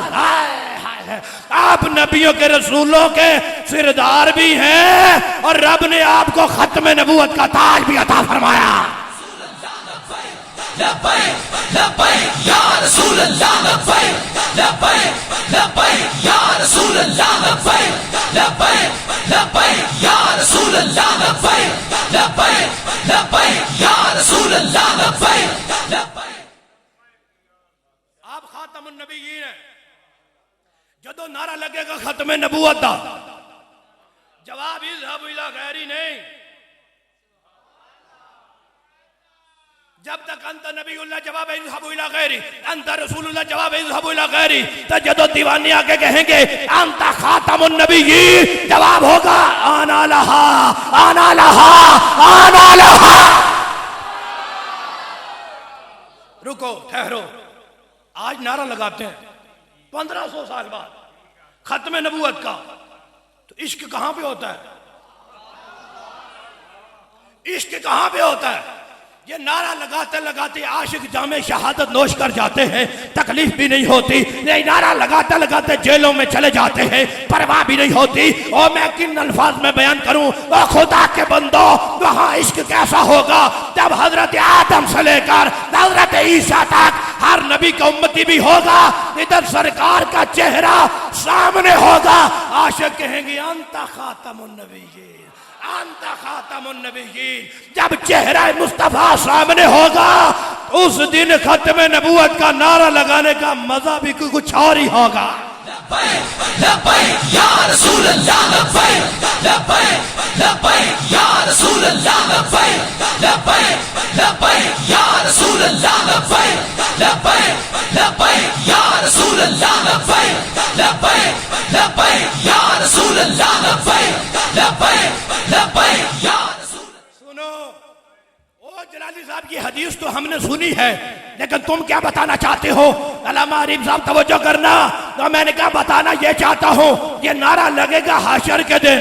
आप नबियों के रसूलों के सिरदार भी हैं और रब ने आपको खत्म नबूवत का ताज भी अता फरमाया। लब्बैक लब्बैक या रसूल अल्लाह, लब्बैक लब्बैक लब्बैक या रसूल अल्लाह, लब्बैक लब्बैक लब्बैक या रसूल अल्लाह, लब्बैक लब्बैक लब्बैक या रसूल अल्लाह, लब्बैक लब्बैक। आप खातमुन नबिय्यीन हैं। जदों नारा लगेगा खत्म नबूवत दा, जवाब इज़हबू इला गैरी नहीं। जब तक अंत नबीउल्लाह जवाब इज़हबू इला गैरी, अंत रसूलुल्लाह जवाब इज़हबू इला गैरी। तो जदों दीवाने आके कहेंगे अंत खातमुन नबिय्यीन, जवाब होगा आना लहा, आना लहा, आना लहा। रुको, ठहरो, आज नारा लगाते हैं 1500 साल बाद खत्म नबूवत का, तो इश्क कहां पे होता है? इश्क कहां पे होता है? ये नारा लगाते लगाते आशिक जामे शहादत नोश कर जाते हैं, तकलीफ भी नहीं होती। ये नारा लगाते लगाते जेलों में चले जाते हैं, परवाह भी नहीं होती। और मैं किन अल्फाज में बयान करूं, ओ खुदा के बंदो, वहां इश्क कैसा होगा जब हजरत आदम से लेकर हजरत ईसा तक हर नबी का उम्मती भी होगा, इधर सरकार का चेहरा सामने होगा। आशिक कहेंगे अंता खातमुन नबिय्यीन, अंता खातमुन नबिय्यीन। जब चेहरा मुस्तफा सामने होगा, उस दिन खत्म नबूवत का नारा लगाने का मजा भी कुछ और ही होगा। लब्बैक लब्बैक या रसूल अल्लाह, लब्बैक लब्बैक लब्बैक या रसूल अल्लाह, लब्बैक लब्बैक लब्बैक या रसूल अल्लाह, लब्बैक लब्बैक लब्बैक या रसूल अल्लाह, लब्बैक लब्बैक लब्बैक या रसूल अल्लाह, लब्बैक लब्बैक लब्बैक या रसूल। सुनो, ओ जलाली साहब की हदीस तो हमने सुनी है, लेकिन तुम क्या बताना चाहते हो? अल्लामा आरिफ साहब तवज्जो करना। तो मैंने क्या बताना ये चाहता हूं, ये नारा लगेगा हशर के दिन,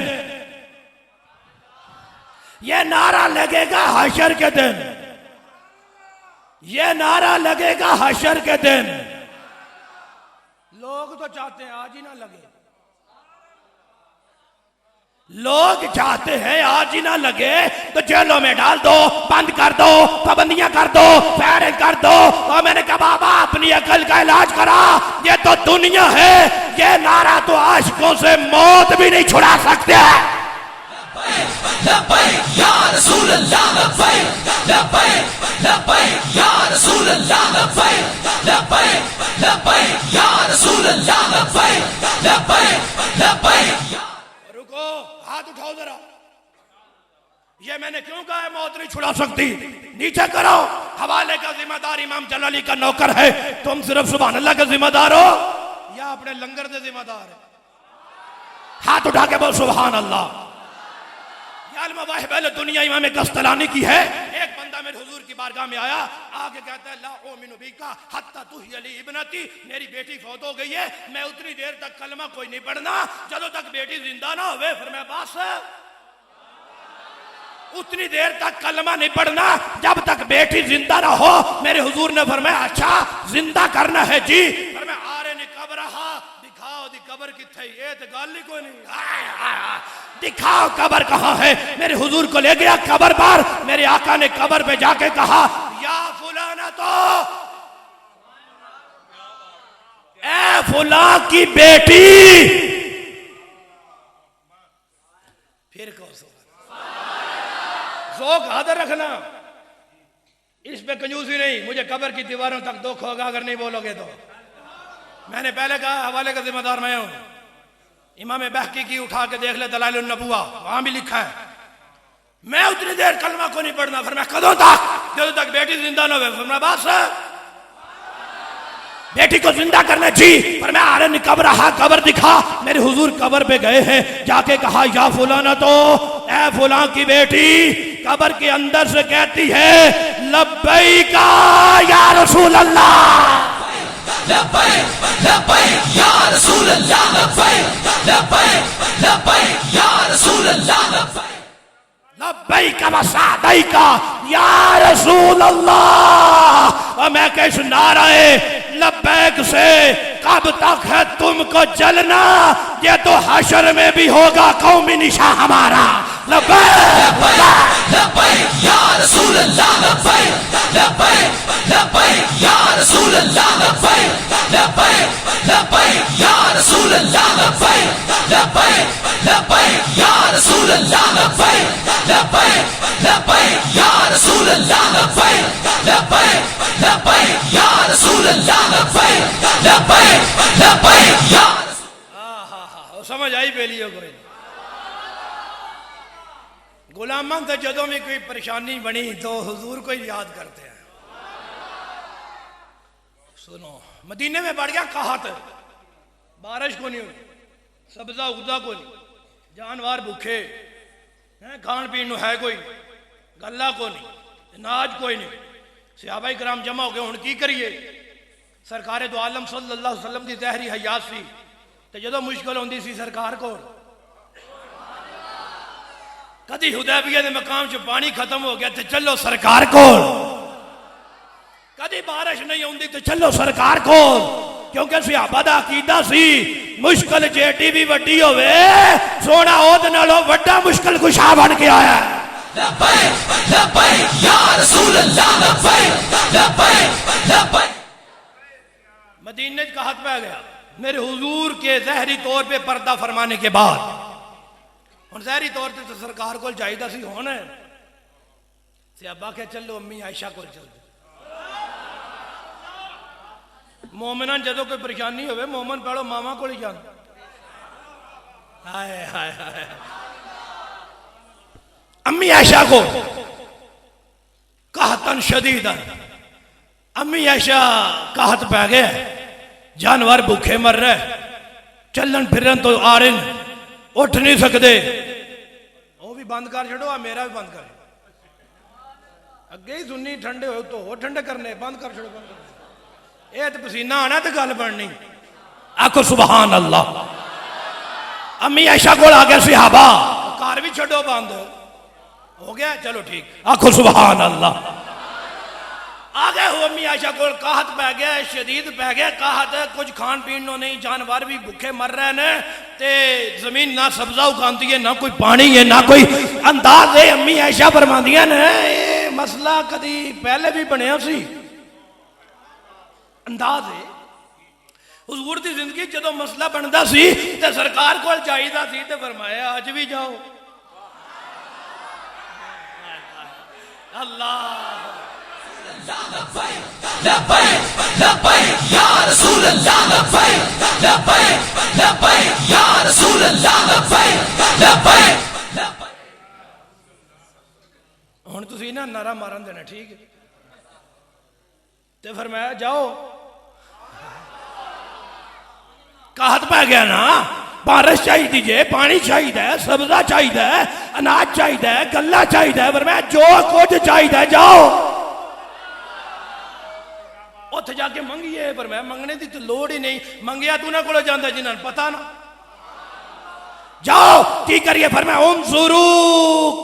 ये नारा लगेगा हशर के दिन, ये नारा लगेगा हशर के दिन। लोग तो चाहते हैं आज ही ना लगे, लोग चाहते हैं आज ही ना लगे तो जेलों में डाल दो, बंद कर दो, पाबंदियां कर दो, फायरिंग कर दो। और मैंने कहा बाबा अपनी अकल का इलाज करा, ये तो दुनिया है, ये नारा तो आशिकों से मौत भी नहीं छुड़ा सकते। लब्बैक या रसूल अल्लाह, लब्बैक लब्बैक लब्बैक या रसूल अल्लाह, लब्बैक लब्बैक लब्बैक या रसूल अल्लाह, लब्बैक लब्बैक लब्बैक। रुको, हाथ उठाओ जरा। ये मैंने क्यों कहा है मौत नहीं छुड़ा सकती? नीचे करो। हवाले का जिम्मेदार इमाम जलाली का नौकर है, तुम सिर्फ सुभान अल्लाह के जिम्मेदार हो या अपने लंगर के जिम्मेदार है? हाथ उठा के बोल सुभान अल्लाह। दुनिया इमाम कस्तलानी की है। एक बंदा मेरे हुजूर की बारगाह में आया, आगे कहता है ला उमिनु बिका हत्ता तुहिया ली इब्नती, मेरी बेटी फौत हो गई है, मैं उतनी देर तक कलमा कोई नहीं पढ़ना जब तक बेटी जिंदा ना होवे। फरमाया बस उतनी देर तक कलमा नहीं पढ़ना जब तक बेटी जिंदा ना हो। मेरे हुजूर ने फरमाया अच्छा जिंदा करना है जी? फरमाया आरे ने कब रहा दिखा कबर किथे ये तो गल ही कोई नहीं। दिखाओ कबर कहाँ है। मेरे हुजूर को ले गया कबर पर, मेरे आका ने कबर पे जाके कहा या फुलाना तो ए फुला की बेटी। फिर कहो ज़ौक़ हाज़िर रखना, इस पे कंजूसी नहीं। मुझे कब्र की दीवारों तक दुख होगा अगर नहीं बोलोगे तो। मैंने पहले कहा हवाले का जिम्मेदार मैं हूं। इमाम बहकी की उठा के देख ले दलाइल नबुवा, वहां भी लिखा है मैं उतनी देर कलमा को नहीं पढ़ना। फिर मैं कदों तक, जब तक बेटी जिंदा ना हो। फिर मैं बात से बेटी को जिंदा करना जी। पर मैं आरे कब्र रहा, कब्र दिखा। मेरे हुजूर कब्र पे गए हैं, जाके कहा या फुलाना तो ए फुला की बेटी। कब्र के अंदर से कहती है लब्बैका या रसूल अल्लाह, लब्बैक लब्बैक या रसूल अल्लाह, लब्बैक लब्बैक लब्बैक या रसूल अल्लाह, लब्बैका व सअदैका या रसूल अल्लाह। और मैं कह नाराए लब्बैक से कब तक है तुमको जलना, ये तो हशर में भी होगा कौमी निशा हमारा। लब्बैक लब्बैक या रसूल अल्लाह, लब्बैक लब्बैक लब्बैक या रसूल अल्लाह, लब्बैक लब्बैक लब्बैक या रसूल अल्लाह, लब्बैक लब्बैक लब्बैक या रसूल अल्लाह, लब्बैक लब्बैक लब्बैक या रसूल अल्लाह, लब्बैक लब्बैक लब्बैक या रसूल अल्लाह, लब्बैक लब्बैक लब्बैक या। समझ आई बेलियो कोई गुलामों से जदों भी कोई परेशानी बनी तो हुजूर को ही याद करते हैं। सुनो मदीने में बढ़ गया कहत, बारिश को नहीं हुई, सब्जा उगदा को नहीं, जानवर भूखे हैं, खान पीन है कोई गला को नहीं, अनाज कोई नहीं। सहाबा कराम जमा हो गए, हुण की करिए। सरकार दो आलम सल्लल्लाहु अलैहि वसल्लम की जहरी हयात सी, तो जदों मुश्किल होंदी सी सरकार को कदी हुदैबिया के मकाम च पानी खत्म हो गया तो चलो सरकार को, कदी बारिश नहीं आती तो चलो सरकार को। क्योंकि सहाबा दा अकीदा सी मुश्किल जेडी भी वड्डी होवे सोना ओद नालों वड्डा मुश्किल कुशा बन के आया। लब्बैक लब्बैक या रसूल अल्लाह, लब्बैक लब्बैक लब्बैक। मदीने का हाथ पै गया मेरे हुजूर के जहरी तौर पे पर्दा फरमाने के बाद। हुण जहरी तौर पे तो सरकार को चाहिए सी, हुण सहाबा के चलो अम्मी आयशा को चल। मोमिना जदों कोई परेशानी होवे मोमन पहलो मामा को ही जाना। हाय हाय हाय अम्मी आयशा को कहतन शदीदन, अम्मी आयशा कहत पै गया, जानवर भूखे मर रहे, चलन फिरन तो आ रहे, उठ नहीं सकते। वो भी बंद कर छो, मेरा भी बंद कर। अगे ही सुननी ठंडे हो तो और ठंडे करने, बंद कर छोड़ो, बंद कर। ये तो पसीना आना तो गल बननी। आखो सुभान अल्लाह। अम्मी आयशा को आ गया सहाबा, घर भी छो बंद हो गया, चलो ठीक। आखो सुभान अल्लाह। आ गए हो अम्मी आयशा को, कहत पै गया, शदीद पै गया कहत, कुछ खान पीन नो नहीं, जानवर भी भूखे मर रहे ने, ते जमीन ना सब्जा उगाती है, ना कोई पानी है, ना कोई अंदाज है। अम्मी आयशा फरमांदियां ने ये मसला कदी पहले भी बनया सी, अंदाज है हुजूर दी जिंदगी जदों मसला बनता सी ते सरकार को जाईदा सी ते फरमाया अज भी जाओ। अल्लाह लब्बैक लब्बैक या रसूल अल्लाह, लब्बैक लब्बैक लब्बैक या रसूल अल्लाह, लब्बैक लब्बैक लब्बैक। हुण तुसीं ना नारा मारन देना, ठीक है? ते फरमाया जाओ। कहत पै गया ना, बारिश चाहिए जे, पानी चाहिए, सब्जा चाहिए, अनाज चाहिए, गला चाहिए, फरमाया जो कुछ चाहिए जाओ। उत्थे जाके मंगिए, पर मैं मंगने की तो लोड़ ही नहीं, मंगिया तू ना को जाता जिन्होंने पता ना। जाओ की करिए। फरमाया उन्जुरू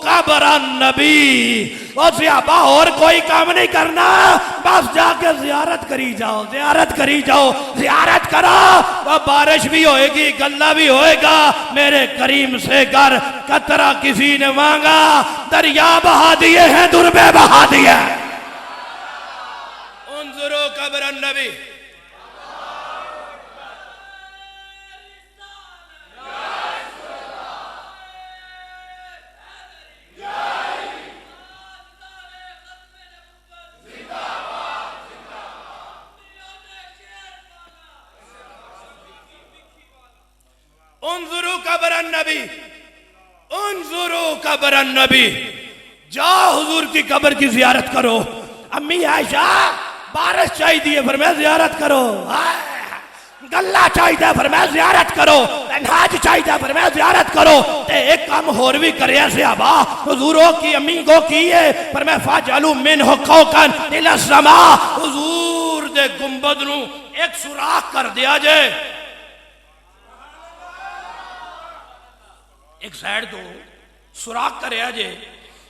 कब्र नबी, और ज़ियाबा और कोई काम नहीं करना, बस जाके जियारत करी जाओ, जियारत करी जाओ, जियारत करो। वह बारिश भी होएगी, गल्ला भी होएगा, मेरे करीम से कर। कतरा किसी ने मांगा, दरिया बहा दिए हैं, दुर्बे बहा दिए। उन्जुरू कब्र नबी। उन्जुरू कब्र नबी, उन्जुरू कब्र नबी, जाओ हुजूर की कब्र की जियारत करो। अम्मी आयशा बारिश चाहिए, फरमाया जियारत करो। गल्ला चाहिए, फरमाया जियारत करो। अनाज चाहिए, फरमाया जियारत करो। ते एक काम होर भी करे सहाबा हुजूरों की अम्मी को किए, फरमाया फाजलू मिनहु कौकन इला समा, हुजूर दे गुंबद नु एक सुराख कर दिया जे, एक साइड तो सुराख करे जे,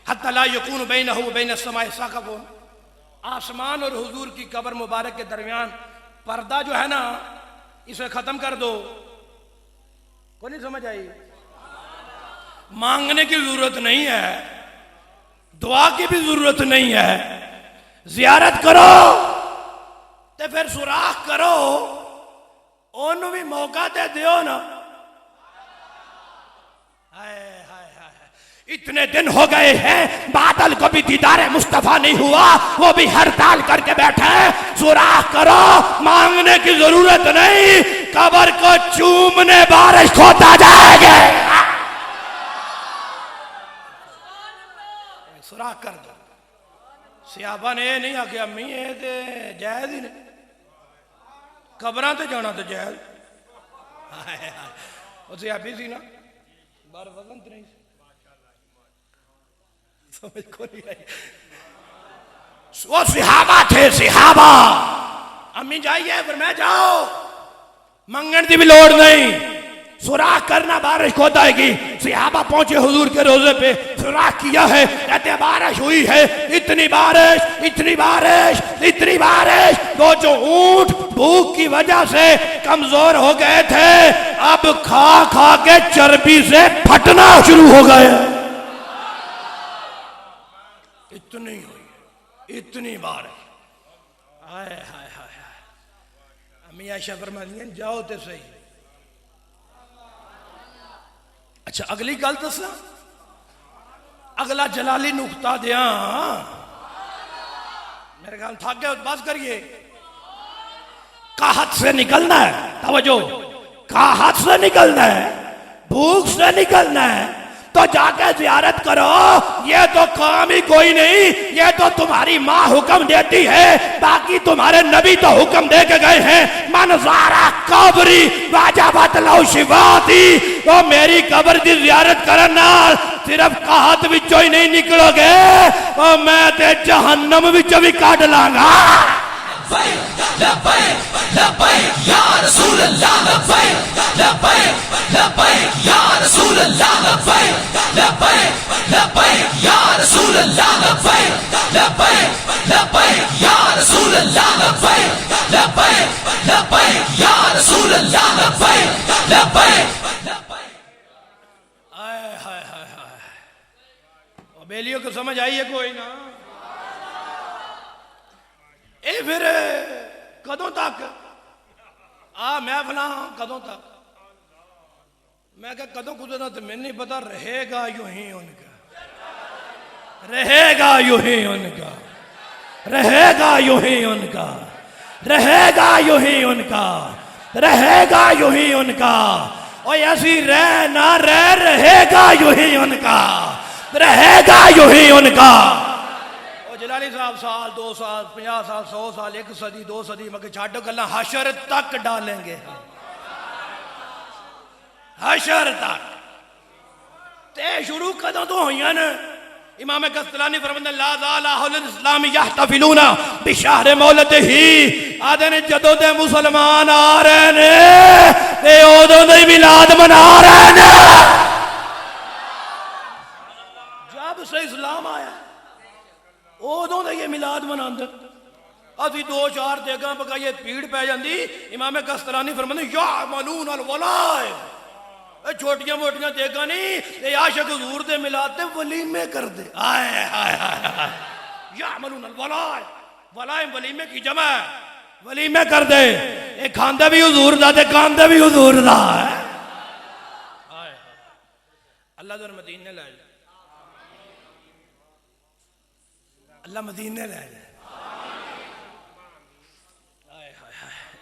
हत्ता ला यकून बैनहु व बैन समाए साक़बुन, आसमान और हुजूर की कब्र मुबारक के दरमियान पर्दा जो है ना, इसे खत्म कर दो। को नहीं समझ आई? मांगने की जरूरत नहीं है, दुआ की भी जरूरत नहीं है, जियारत करो ते फिर सुराख करो, ओनू भी मौका दे दियो ना। हाय हाय हाय, इतने दिन हो गए हैं बादल को भी दीदार मुस्तफा नहीं हुआ, वो भी हड़ताल करके बैठे हैं। सुराख करो, मांगने की जरूरत नहीं, कब्र को चूमने बारिश होता जाएगा। सुराख कर दो। सियाबा ने नहीं आके अम्मी ये ते जायज ही नहीं, कब्रां ते जाना तो जायज। उसे आप सी ना बार वजंत नहीं समझ को नहीं आई। वो सिहाबा थे, सिहाबा। अम्मी जाइए, फिर मैं जाओ, मंगन की भी लोड़ नहीं, सुराख करना बारिश होता है। सिहाबा पहुंचे हुजूर के रोजे पे, सुराख किया है, कहते बारिश हुई है, इतनी बारिश, इतनी बारिश, इतनी बारिश। वो जो ऊंट भूख की वजह से कमजोर हो गए थे, अब खा खा के चर्बी से फटना शुरू हो गए। इतनी हुई, इतनी बारिश। हाय हाय हाय। अम्मी आयशा फरमाती हैं जाओ तो सही। अच्छा अगली गल दसा, अगला जलाली नुकता दिया, मेरे ख्याल थक गए, बस करिए। काहत से निकलना है, तवज्जो, काहत से निकलना है, भूख से निकलना है, तो जाके जियारत करो। ये तो काम ही कोई नहीं, ये तो तुम्हारी माँ हुक्म देती है, बाकी तुम्हारे नबी तो हुक्म दे के गए हैं, मन ज़ारा कब्री वाजबत लहु शिफाती। तो मेरी कब्र की जियारत करना, सिर्फ कहत विचों ही नहीं निकलोगे, तो मैं ते जहन्नम विचों भी काट लांगा। लब्बैक लब्बैक या रसूल अल्लाह, लब्बैक लब्बैक लब्बैक या रसूल अल्लाह, लब्बैक लब्बैक लब्बैक या रसूल अल्लाह, लब्बैक लब्बैक लब्बैक या रसूल अल्लाह, लब्बैक लब्बैक लब्बैक या रसूल अल्लाह, लब्बैक लब्बैक लब्बैक। हाय हाय हाय हाय। बेलियों को समझ आई है कोई ना? ए फिर कदों तक मैं फला कदों तक, मैं क्या कदों कुछ तो मैंने नहीं पता, रहेगा यूं ही उनका, रहेगा यूं ही उनका, रहेगा यूं ही उनका, रहेगा यूं ही उनका, रहेगा यूं ही उनका। और ऐसी रह ना रह, रहेगा यूं ही उनका, रहेगा यूं ही उनका। जलाली साहब साल 2 साल 50 साल 100 साल 1 सदी 2 सदी मगर छाड़ो गल्ला, हशर तक डालेंगे, हशर तक। ते शुरू कदों तो हुई न? इमाम कस्तलानी फरमाते ला ज़ाला अहलुल इस्लाम यहतफिलूना बिशहर मौलिदिही, आदे ने जदों दे मुसलमान आ रहे ने, ते उदों दी मिलाद मना रहे हैं जब से इस्लाम आया उदों दे ये मिलाद मनाते अभी दो चार देगा पकाइए भीड़ पै जाती इमाम कस्तलानी फरमाते या मलून अल वलाए छोटिया मोटिया देगा नहीं आशक हजूर दे मिलाते वलीमे कर दे आए हाय हाय या मलून अल वलाए वलाए वलीमे की जमा वलीमे कर दे ये खांदा भी हुजूर दा ते खांदा भी हुजूर दा है अल्लाह दे मदीने ले जा अल्लाह मदीने ले जा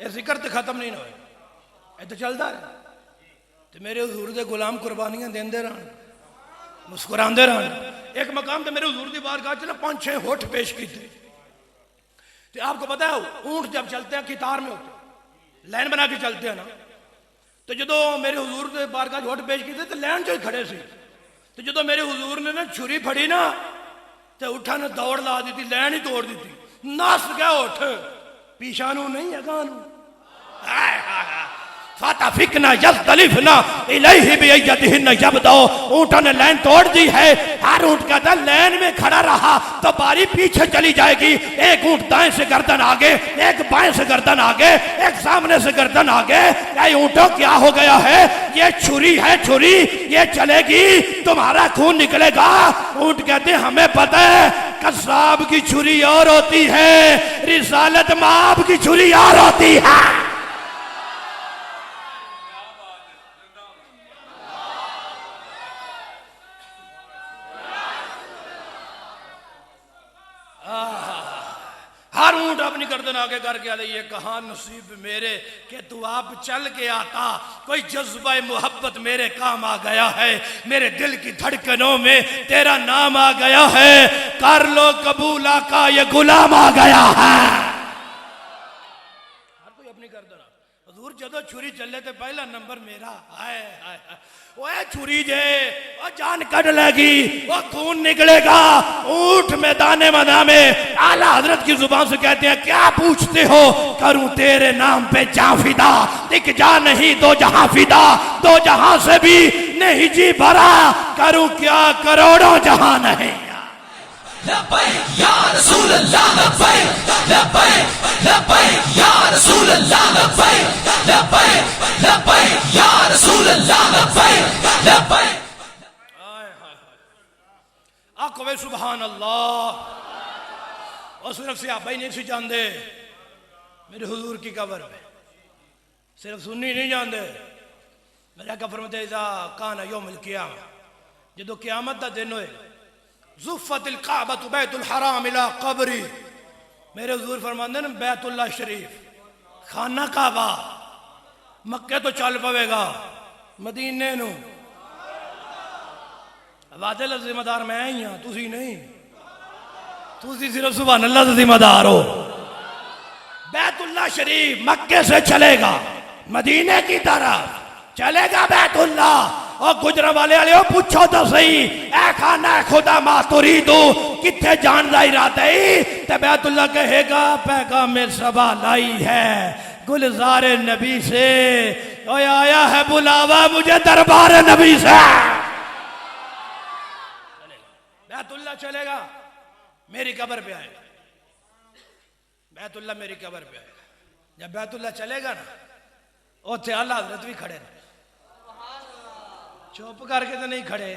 ये जिक्र तो खत्म नहीं होए ये तो चलता रहे तो मेरे हुजूर दे गुलाम कुर्बानियां देंदे रहन मुस्कुरांदे रहन एक मकाम तो मेरे हुजूर दी बारगाह च ना 5-6 होठ पेश कीते तो आपको पता है ऊंट जब चलते हैं कितार में होते लाइन बना के चलते हैं ना तो जो मेरे हुजूर दे बारगाह होठ पेश कीते तो लाइन च खड़े सी तो जो मेरे हुजूर ने ना छुरी फड़ी ना तो उठा ने दौड़ ला दी थी लाइन ही तोड़ दी थी नस गया उठ पीछा नू नहीं है गानू फाताफिकना यज़तलिफना इलैहि बियदिहिन यबदो ऊंट ने लाइन तोड़ दी है हर ऊंट का दल लाइन में खड़ा रहा तो बारी पीछे चली जाएगी एक ऊंट दाएं से गर्दन आगे एक बाएं से गर्दन आगे एक सामने से गर्दन आगे ये ऊंटों क्या हो गया है ये छुरी है छुरी ये चलेगी तुम्हारा खून निकलेगा ऊंट कहते हमें पता है कसाब की छुरी और होती है रिसालत माप की छुरी और होती है हर ऊंट अपनी गर्दन आगे करके आ ये कहा नसीब मेरे कि तू आप चल के आता कोई जज्बा मोहब्बत मेरे काम आ गया है मेरे दिल की धड़कनों में तेरा नाम आ गया है कर लो कबूल आका ये गुलाम आ गया है हर कोई अपनी गर्दन हुजूर जदों छुरी चले तो पहला नंबर मेरा हाय हाय ओए छुरी जे ओ जान कट लेगी वो खून निकलेगा ऊंट मैदाने मदा में आला हजरत की जुबान से कहते हैं क्या पूछते हो करूं तेरे नाम पे जाफिदा दिख जा नहीं दो जहां फिदा दो जहां से भी नहीं जी भरा करूं क्या करोड़ों जहां नहीं लब्बैक या रसूल अल्लाह लब्बैक लब्बैक लब्बैक या रसूल अल्लाह लब्बैक लब्बैक लब्बैक या रसूल अल्लाह लब्बैक लब्बैक आको वे सुभान अल्लाह और सिर्फ सहाबा ही नहीं सी जानते मेरे हुजूर की कब्र पे सिर्फ सुन्नी नहीं जानते मेरा का फरमाते इज़ा काना यौमुल क़ियामा जदों क़यामत दा दिन होए ज़ुफ़्फ़तिल काबतु बैतुल हराम इला क़ब्री मेरे हुजूर फरमाते हैं बैतुल्लाह शरीफ खाना काबा मक्के तो चल पवेगा मदीने नू वादे दा जिम्मेदार मैं ही हाँ तुसी नहीं तुसी सिर्फ सुभान अल्लाह का जिम्मेदार हो बैतुल्लाह शरीफ मक्के से चलेगा मदीने की तरफ चलेगा बैतुल्लाह और गुजरा वाले वाले पूछो तो सही ए खाना खुदा मातुरी दो किथे जान का इरादा ही ते बैतुल्लाह कहेगा पैगा में सभा लाई है गुलजार नबी से ओए आया है बुलावा मुझे दरबार नबी से बैतुल्लाह चलेगा मेरी कब्र पे आएगा बैतुल्लाह मेरी कब्र पे आएगा जब बैतुल्लाह चलेगा ना उथे आला हजरत भी खड़े चुप करके तो नहीं खड़े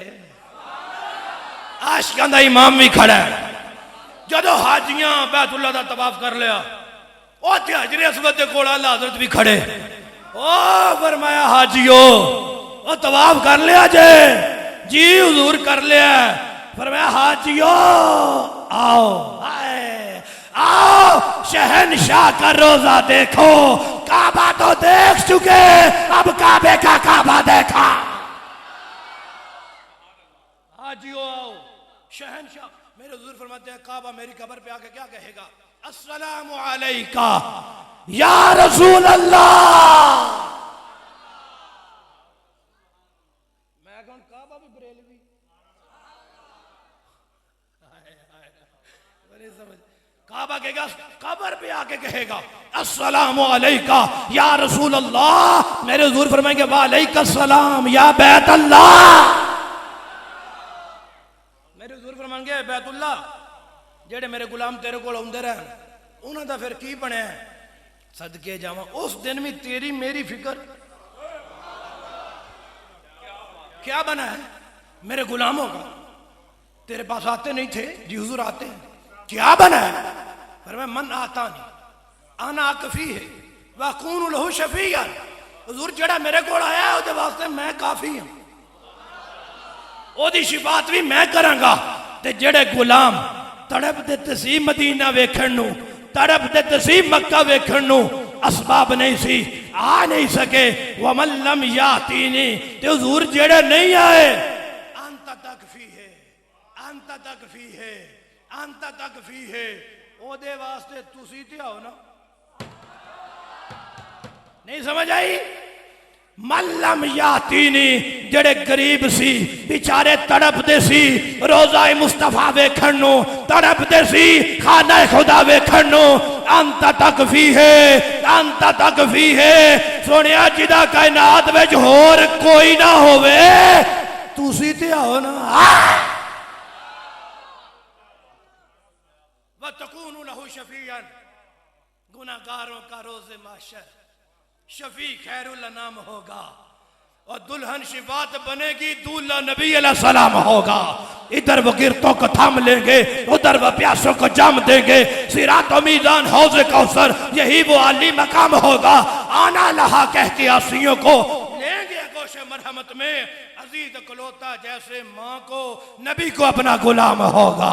आशिकां दा इमाम भी खड़ा है जदों हाजियां बैतुल्लाह दा तवाफ कर लिया उथे हजरे अस्वद दे कोल आला हजरत भी खड़े ओ फरमाया हाजियो ओ तवाफ कर लिया जे जी हुजूर कर लिया फरमाया हाजियो आओ आए आओ शहनशाह का रोजा देखो काबा तो देख चुके अब काबे का काबा देखा हाजियो आओ शहनशाह मेरे हुजूर फरमाते हैं काबा मेरी कब्र पे आके क्या कहेगा अस्सलामु अलैका या रसूल अल्लाह मैं कौन काबा भी बरेलवी बड़ी समझ काबा कहेगा, कब्र पे आके कहेगा अस्सलामु अलैका या रसूल अल्लाह। मेरे हुजूर फरमाएंगे वालैका सलाम या बैत अल्लाह। मेरे हुजूर फरमाएंगे बैतुल्लाह जेड़े मेरे गुलाम तेरे को आउंदे रहन उन्हां दा फिर की बनया? सदके जावां उस दिन भी तेरी मेरी फिक्र क्या बना है? मेरे गुलामों का तेरे पास आते नहीं थे जी हुजूर आते हैं, क्या बना है? पर मैं मन आता नहीं आना कफी है वकून लहू शफीयन। हुजूर जड़ा मेरे को आया उसके वास्ते मैं काफी हूं, ओदी शिफात भी मैं करांगा। ते जेड़े गुलाम तड़पते तसी मदीना वेखण नू, तड़पते तसी मक्का वेखण नू, असबाब नहीं सी आ नहीं सके। वमन लम यातीनी ते हुजूर जेड़े नहीं आए अंत तक फी है, अंत तक फी है, अंत तक फी है। ओदे वास्ते तुसी ते आओ ना। नहीं समझ आई? मल्लम यातीनी जड़े गरीब सी बेचारे तड़पते सी रोज़ा मुस्तफा वेखण नू, तड़पते सी खाना खुदा वेखण नू। अंत तक फी है, अंत तक फी है। सुनिया जिदा कायनात विच होर कोई ना होवे तुसी ते आओ ना। वतकूनु लहू शफीयन, गुनाहगारों का रोज़े माशर शफी खैरुल अनाम होगा और दुल्हन शिफात बनेगी, दूल्हा नबी अलैहि सलाम होगा। इधर वो गिरतों को थाम लेंगे, उधर वो प्यासों को जाम देंगे। सिरात और मीज़ान हौज़े कौसर यही वो आली मकाम होगा। आना लहा कह के आसियों को लेंगे गोशे मरहमत में। अजीज कलोता जैसे माँ को नबी को अपना गुलाम होगा।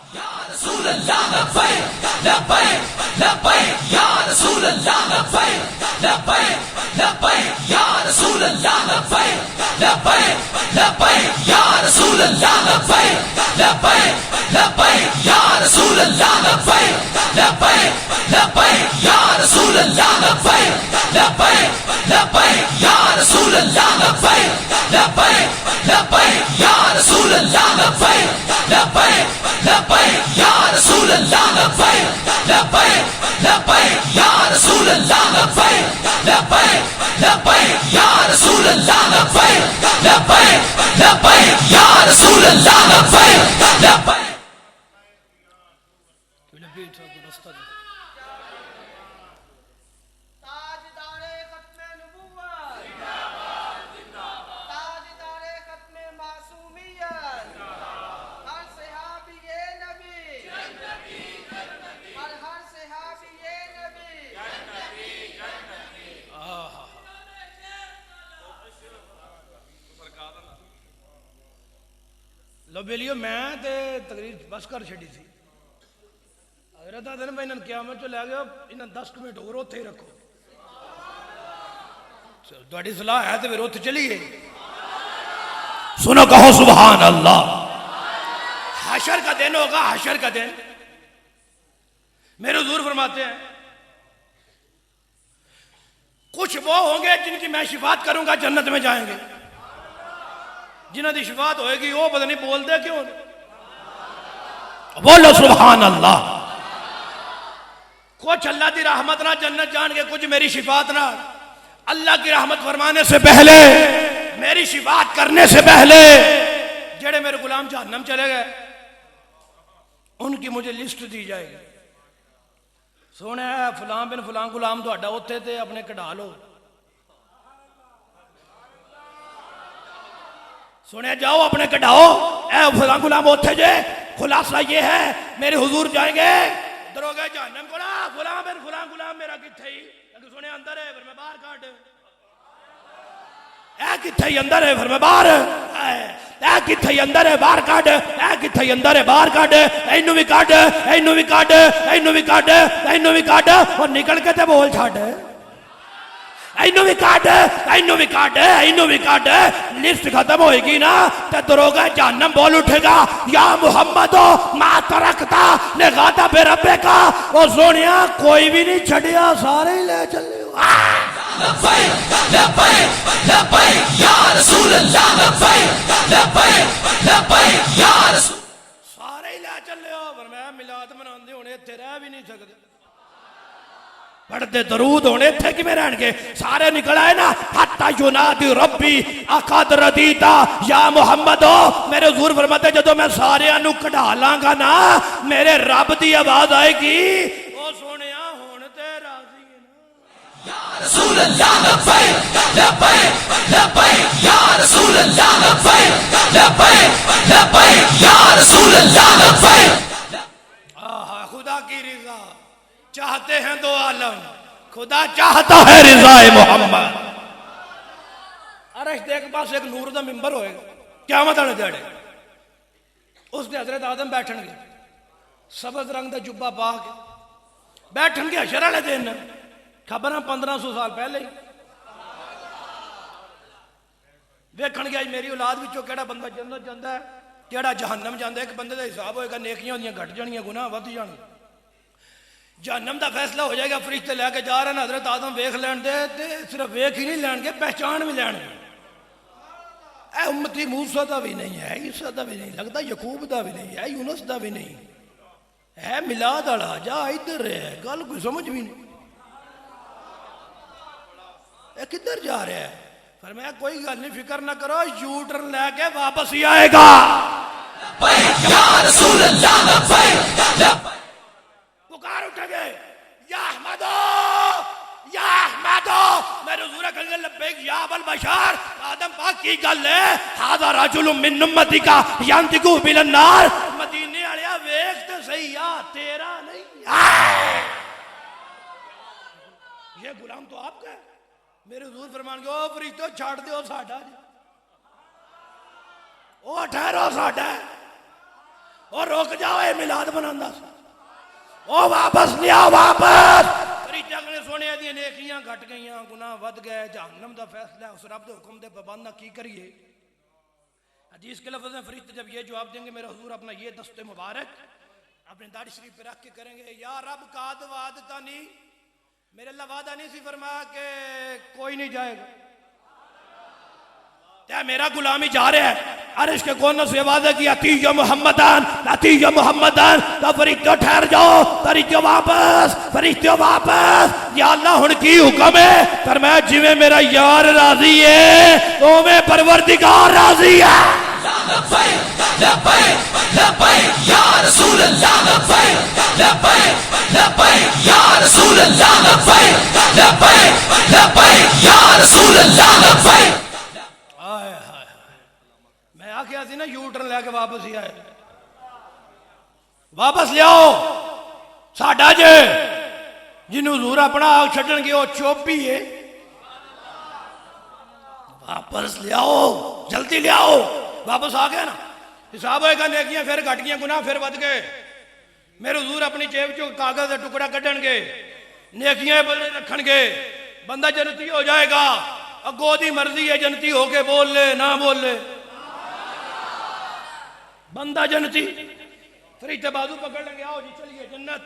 या रसूल अल्लाह लब्बैक लब्बैक लब्बैक या रसूल अल्लाह लब्बैक लब्बैक लब्बैक या रसूल अल्लाह लब्बैक लब्बैक लब्बैक या रसूल अल्लाह लब्बैक लब्बैक लब्बैक या रसूल अल्लाह लब्बैक लब्बैक लब्बैक या रसूल अल्लाह लब्बैक लब्बैक लब्बैक या रसूल अल्लाह लब्बैक लब्बैक लब्बैक या रसूल अल्लाह लब्बैक लब्बैक लब्बैक या रसूल अल्लाह लब्बैक लब्बैक लब्बैक या रसूल अल्लाह लब्बैक लब्बैक लब्बैक या रसूल अल्लाह लब्बैक लब्बैक लब्बैक या रसूल अल्लाह लब्बैक लब्बैक। ताजदारे खत्मे नबुव्वत जिंदाबाद जिंदाबाद, ताजदारे खत्मे मासूमियत हर सहाबी नबी जन्नती जन्नती, हर सहाबी नबी जन्नती जन्नती। लो बेलियो मैं ते तकरीर बस कर छड़ी थी। अगर दा दिन मैं इन्हें क़यामत चो लै गया, इन्हें 10 मिनट और उत्थे ही रखो। तुहाडी सलाह है तो फिर उत्थे चलिए। सुनो कहो सुभान अल्लाह। हशर का दिन होगा, हशर का दिन। मेरे हुजूर फरमाते हैं कुछ वो होंगे जिनकी मैं शिफात करूंगा जन्नत में जाएंगे। जिन्हों की शिफात होएगी वो पता नहीं बोलते क्यों। बोलो सुभान अल्लाह। कुछ अल्लाह की रहमत ना जन्नत जान के, कुछ मेरी शिफात ना। अल्लाह की रहमत फरमाने से पहले, मेरी शिफात करने से पहले जेड़े मेरे गुलाम जहन्नम चले गए उनकी मुझे लिस्ट दी जाएगी। सोने फलां बिन फलां गुलाम तुहाडा उत्थे ते अपने कढ़ा लो। सुने जाओ अपने कढ़ाओ, ए फलां गुलाम उत्थे जे। खुलासा ये है मेरे हुजूर जाएंगे दरोगे जहन्नम को ना, फलां बिन फलां गुलाम मेरा किथे ही सुने अंदर है, फिर मैं बाहर काट। ए किथे ही अंदर है, फिर मैं बाहर। ए किथे ही अंदर है, बाहर काट। ए किथे ही अंदर है, बाहर काट। इनू भी काट, इनू भी काट, इनू भी काट, इनू भी काट और निकल के ते बोल छाड़। इनू भी काट, इनू भी काट, इनू भी काट। लिस्ट खत्म होएगी ना तो दरोगा जहन्नम बोल उठेगा या मुहम्मद मा तरकता ने गाता बे रब्बे का। और सोनिया कोई भी नहीं छड़िया, सारे ही ले चले। लब्बैक लब्बैक लब्बैक या रसूल अल्लाह लब्बैक लब्बैक लब्बैक या रसूल। सारे ही ले चले। पर मैं मिलाद मनाते होने इत्थे रह भी नहीं सकते। पढ़ते दरूद होने इत्थे किवें रहणगे? सारे निकल आए ना, हत्ता युनादी रब्बी अकद रदीता या मुहम्मद। मेरे हुजूर फरमाते जदों मैं सारियां नू कढा लांगा ना, मेरे रब दी आवाज आएगी, ओ सोहणिया हुण ते राजी है ना। या रसूल अल्लाह लब्बैक लब्बैक लब्बैक या रसूल अल्लाह लब्बैक लब्बैक लब्बैक या रसूल अल्लाह लब्बैक। आहा, खुदा की रिजा चाहते हैं दो आलम, खुदा चाहता है रिजाए मोहम्मद। अरश दे एक पास एक नूर दा मिंबर होएगा क़यामत वाले दिहाड़े, उसने हजरत आदम बैठणगे सबज रंग दा जुब्बा पा के बैठणगे हशर वाले दिन। खबर 1500 साल पहले ही वेखणगे आज मेरी औलाद विचों केड़ा बंदा जन्नत जांदा है, केड़ा जहन्नम जांदा है। एक बंदे दा हिसाब होएगा, नेकियां होंदियां घट जाणियां, गुनाह वध जाणगे। जहन्नम का फैसला हो जाएगा, फरिश्ते लैके जा रहे हैं, हजरत आदम वेख लैन दे, सिर्फ वेख ही नहीं लैणगे, पहचान भी लैणगे। ए उम्मती मूसा दा भी नहीं है, ईसा दा भी नहीं, लगता यकूब दा भी नहीं है, यूनुस दा भी नहीं है, मिलाद वाला जा इधर है। गल कोई समझ भी नहीं, ए किधर जा रहा है? पर मैं कोई गल नहीं, फिक्र ना करो, यू टर्न लैके वापस ही आएगा। या रसूल अल्लाह लब्बैक लब्बैक। पुकार उठेंगे या अहमदो या अहमदो। मेरे हुजूर कहंगे लब्बैक या अबल बशर। आदम पाक की गल है, हादा रजुलुम मिन उम्मती का यंतिकु बिलन नार। मदीने वालिया वेख ते सही, या तेरा नहीं ये गुलाम तो आपका है। मेरे हुजूर फरमान गए, ओ फरिश्तो छड़ दो साडा, ओ ठहरो साडा, और रुक जाओ ये मिलाद बनांदा सा, ओ वापस ले आओ वापस। फरिश्ते कहने सोने दी नेकियां घट गईयां, गुनाह वध गए, जहन्नम दा फैसला है, उस रब दे हुक्म दे पाबंद ना की करिए। हदीस के लफ्ज़ में फरिश्ते जब ये जवाब देंगे, मेरा हुजूर अपना ये दस्ते मुबारक अपने दाढ़ी शरीफ पे रख के करेंगे, या रब काद वादता नहीं, मेरे अल्लाह वादा नहीं सी फरमाया कि कोई नहीं जाएगा, क्या मेरा गुलाम ही जा रहा है? अरिश के कौन से वादा किया, अतीया मोहम्मदान अतीया मोहम्मदान। तो फरिश्ते ठहर जाओ, फरिश्ते वापस, फरिश्ते वापस। या अल्लाह हुण की हुक्म है? फरमाया जिवें मेरा यार राजी है, ओवें परवरदिगार राजी है। लब्बैक लब्बैक लब्बैक या रसूल अल्लाह लब्बैक लब्बैक लब्बैक या रसूल अल्लाह लब्बैक लब्बैक लब्बैक या रसूल अल्लाह लब्बैक। मैं आख्या सी ना यू टर्न लैके वापस ही आए, वापस ले आओ साडा जे जिन्हों हुजूर अपना आग छड्डण गए, चोपी है, वापस ले आओ, जल्दी ले आओ। वापस आ गया ना, हिसाब होएगा, नेकियां फिर घट गई, गुनाह फिर वध गए। मेरे हुजूर अपनी जेब चो कागज का टुकड़ा कढ़णगे, नेकियां रखणगे, बंदा जन्नती हो जाएगा। अगो दी मर्जी है, जन्नती होके बोल ले ना बोल ले, बंदा जन्नती। फरिश्ते बाजू पकड़ लेंगे, आओ जी चलिए जन्नत।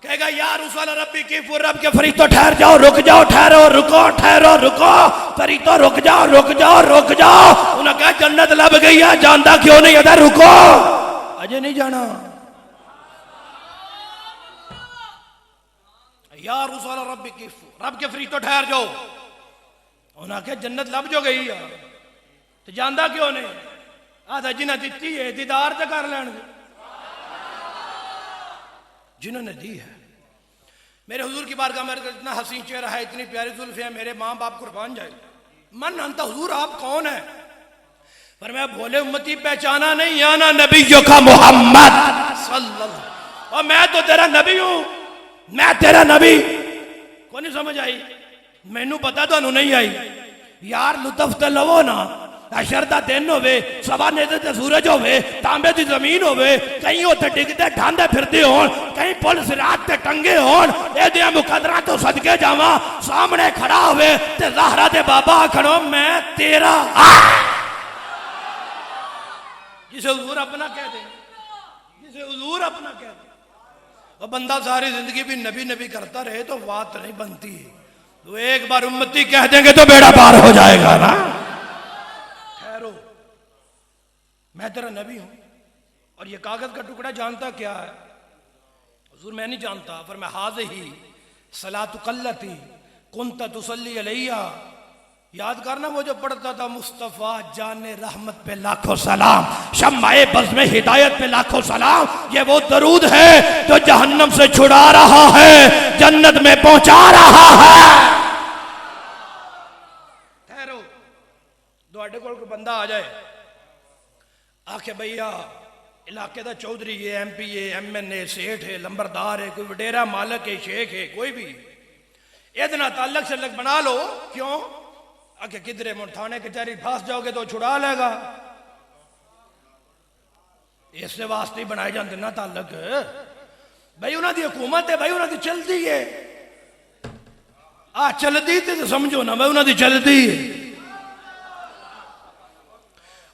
कहेगा यार उस वाला रब्बी की रब के फरिश्तों ठहर जाओ, रुक जाओ, ठहरो, रुको, ठहरो, रुको, फरिश्तों रुक जाओ, रुक जाओ, रुक जाओ। उन्हें कहा जन्नत लब गई है, जानता क्यों नहीं अदा, रुको, अजय नहीं जाना। यार उस वाला रब्बी की रब के फरिश्तों ठहर जाओ। उन्हें कहा जन्नत लब जो गई है, तो जानता क्यों नहीं? आधा जिन्हें दी है दीदार तो कर लैन, जिन्होंने दी है। मेरे हुजूर की बारगाह में इतना हसीन चेहरा है, इतनी प्यारी जुल्फे हैं, मेरे माँ बाप कुर्बान जाए। मन अंता हुजूर आप कौन है? पर मैं बोले उम्मती पहचाना नहीं, आना नबियों का मोहम्मद सल्लल्लाहु, और मैं तो तेरा नबी हूं, मैं तेरा नबी। को नहीं समझ आई? मैनू पता तो नहीं आई। यार लुत्फ तो लवो ना, अशर दा दिन होवे, सवा नेदे ते सूरज होवे, तांबे दी जमीन होवे, कहीं उत्थे डिगदे ढांदे फिरदे होण, कहीं पुल सिरात ते टंगे होण, एदियां मुकदरां तो सदके जावां, सामने खड़ा होवे ते ज़हरा दे बाबा खड़ो मैं तेरा। जिसे हुजूर अपना कह दे, जिसे हुजूर अपना कह दे, वो बंदा सारी जिंदगी भी नबी नबी करता रहे तो बात नहीं बनती। तो एक बार उम्मती कह देंगे तो बेड़ा पार हो जाएगा ना। मैं तेरा नबी हूं, और ये कागज का टुकड़ा जानता क्या है? हुजूर मैं नहीं जानता, पर मैं हाज ही सलातु कल्लती कुंता तुसल्ली अलैया, याद करना वो जो पढ़ता था मुस्तफ़ा जाने रहमत पे लाखों सलाम, शम्माए बज़्म में हिदायत पे लाखों सलाम, ये वो दरूद है जो जहन्नम से छुड़ा रहा है, जन्नत में पहुंचा रहा है। ठहरो, ਤੁਹਾਡੇ ਕੋਲ कोई बंदा आ जाए आखे भैया इलाके का चौधरी है, MP है, MN है, सेठ है, लंबरदार है, कोई वडेरा मालक है, शेख है, कोई भी ये ना ताल्लुक शल्लक बना लो, क्यों? आके किधरे मुड़ थाने कचहरी फंस जाओगे तो छुड़ा लेगा, इस वास्ते ही बनाए जाते ना ताल्लुक। भाई उन्होंने हुकूमत है, भाई उन्होंने चलती है, आ चलती तो समझो ना भाई उन्होंने चलती है,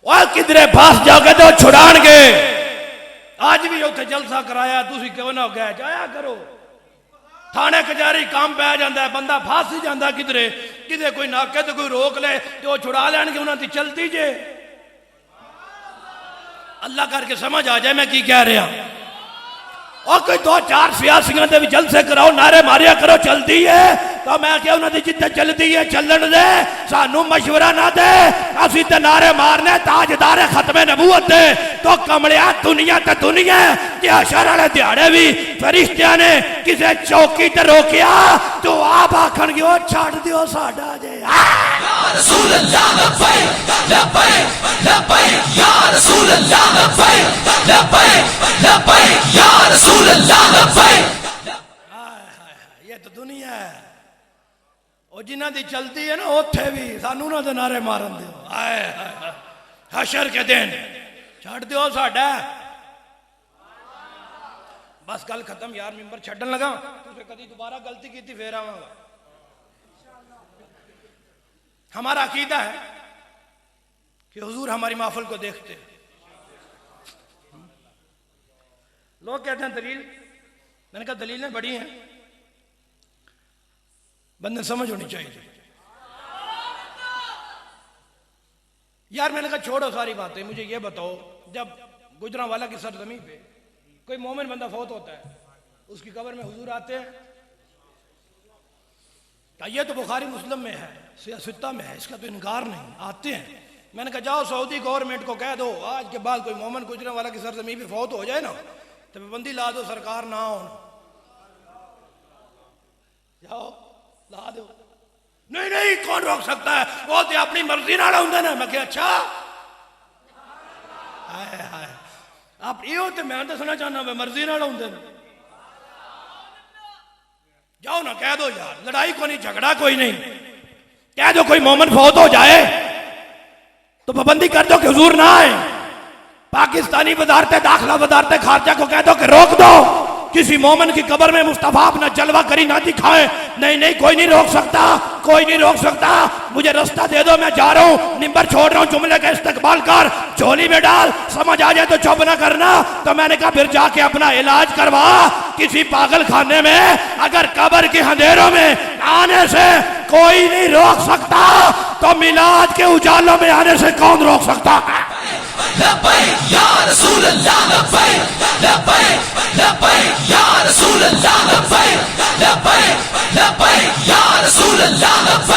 और किधरे फंस जाओगे तो छुड़ाएंगे। आज भी उत्थे जलसा कराया, तुसी क्यों ना गए, जाया करो थाने कचहरी, काम पै जाता है, बंदा फस ही जाता किधरे, किधरे कोई नाके तो कोई रोक ले तो छुड़ा लैणगे, उन्होंने चलती जे। अल्लाह करके समझ आ जाए मैं की कह रहा। और कोई 2-4 सियासियों के भी जलसे कराओ, नारे मारिया करो, चलती है तो मैं क्या उन्होंने जितने चलती है चलन दे, सानू मशवरा ना दे, असी तो नारे मारने ताजदार खत्मे नबूवत दे, तो कमलिया दुनिया ते दुनिया ते हशर वाले दिहाड़े भी फरिश्तियां ने किसी चौकी ते रोकिया तो आप आखणगे ओ छड्ड दियो साडा जे। या रसूल अल्लाह लब्बैक लब्बैक लब्बैक या रसूल अल्लाह लब्बैक लब्बैक लब्बैक या रसूल अल्लाह लब्बैक। ये तो दुनिया है, और जिन्हां दी चलती है ना उत्थे भी सानू ना दे नारे मारन दियो, हाय हाय हशर के दिन छड्ड दियो साडा। बस गल खत्म यार, मिंबर छड्डन लगा, तुसे कदी दोबारा गलती की फिर आवांगा। हमारा अकीदा है कि हुजूर हमारी महफिल को देखते हैं। लोग कहते हैं दलील, मैंने कहा दलीलें बड़ी हैं, बंदे समझ होनी चाहिए। यार मैंने कहा छोड़ो सारी बातें, मुझे ये बताओ, जब गुजरांवाला की सरजमी पे कोई मोमिन बंदा फौत होता है, उसकी कब्र में हुजूर आते हैं? ये तो बुखारी मुस्लिम में है, सित्ता में है, इसका तो इनकार नहीं, आते हैं। मैंने कहा जाओ सऊदी गवर्नमेंट को कह दो आज के बाद कोई मोमिन गुजरांवाला की सरजमी पे फौत हो जाए ना तो पाबंदी ला दो, सरकार ना हो, जाओ ला दो। नहीं नहीं कौन रोक सकता है, वो तो अपनी मर्जी नाल हुंदे ने। मैं क्या अच्छा हाय हाय आप यो तो मैं दसना चाहना मैं मर्जी नाल हुंदे ने। जाओ ना कह दो यार, लड़ाई को नहीं, झगड़ा कोई नहीं, कह दो कोई मोमिन फौत हो जाए तो पाबंदी कर दो कि हुजूर ना आए। पाकिस्तानी वजारते दाखिला वजारते खारजा को कह दो कि रोक दो, किसी मोमिन की कब्र में मुस्तफा अपना जलवा करी ना दिखाए। नहीं नहीं कोई नहीं रोक सकता, कोई नहीं रोक सकता, मुझे रास्ता दे दो, मैं जा रहा हूँ, निंबर छोड़ रहा हूँ, जुमले का इस्तेकबाल कर, झोली में डाल, समझ आ जाए तो चुप ना करना। तो मैंने कहा फिर जाके अपना इलाज करवा किसी पागल खाने में, अगर कब्र के अंधेरों में आने से कोई नहीं रोक सकता तो मिलाद के उजालों में आने से कौन रोक सकता है? लब्बैक या रसूल अल्लाह लब्बैक लब्बैक लब्बैक या रसूल अल्लाह लब्बैक लब्बैक लब्बैक या रसूल अल्लाह लब्बैक।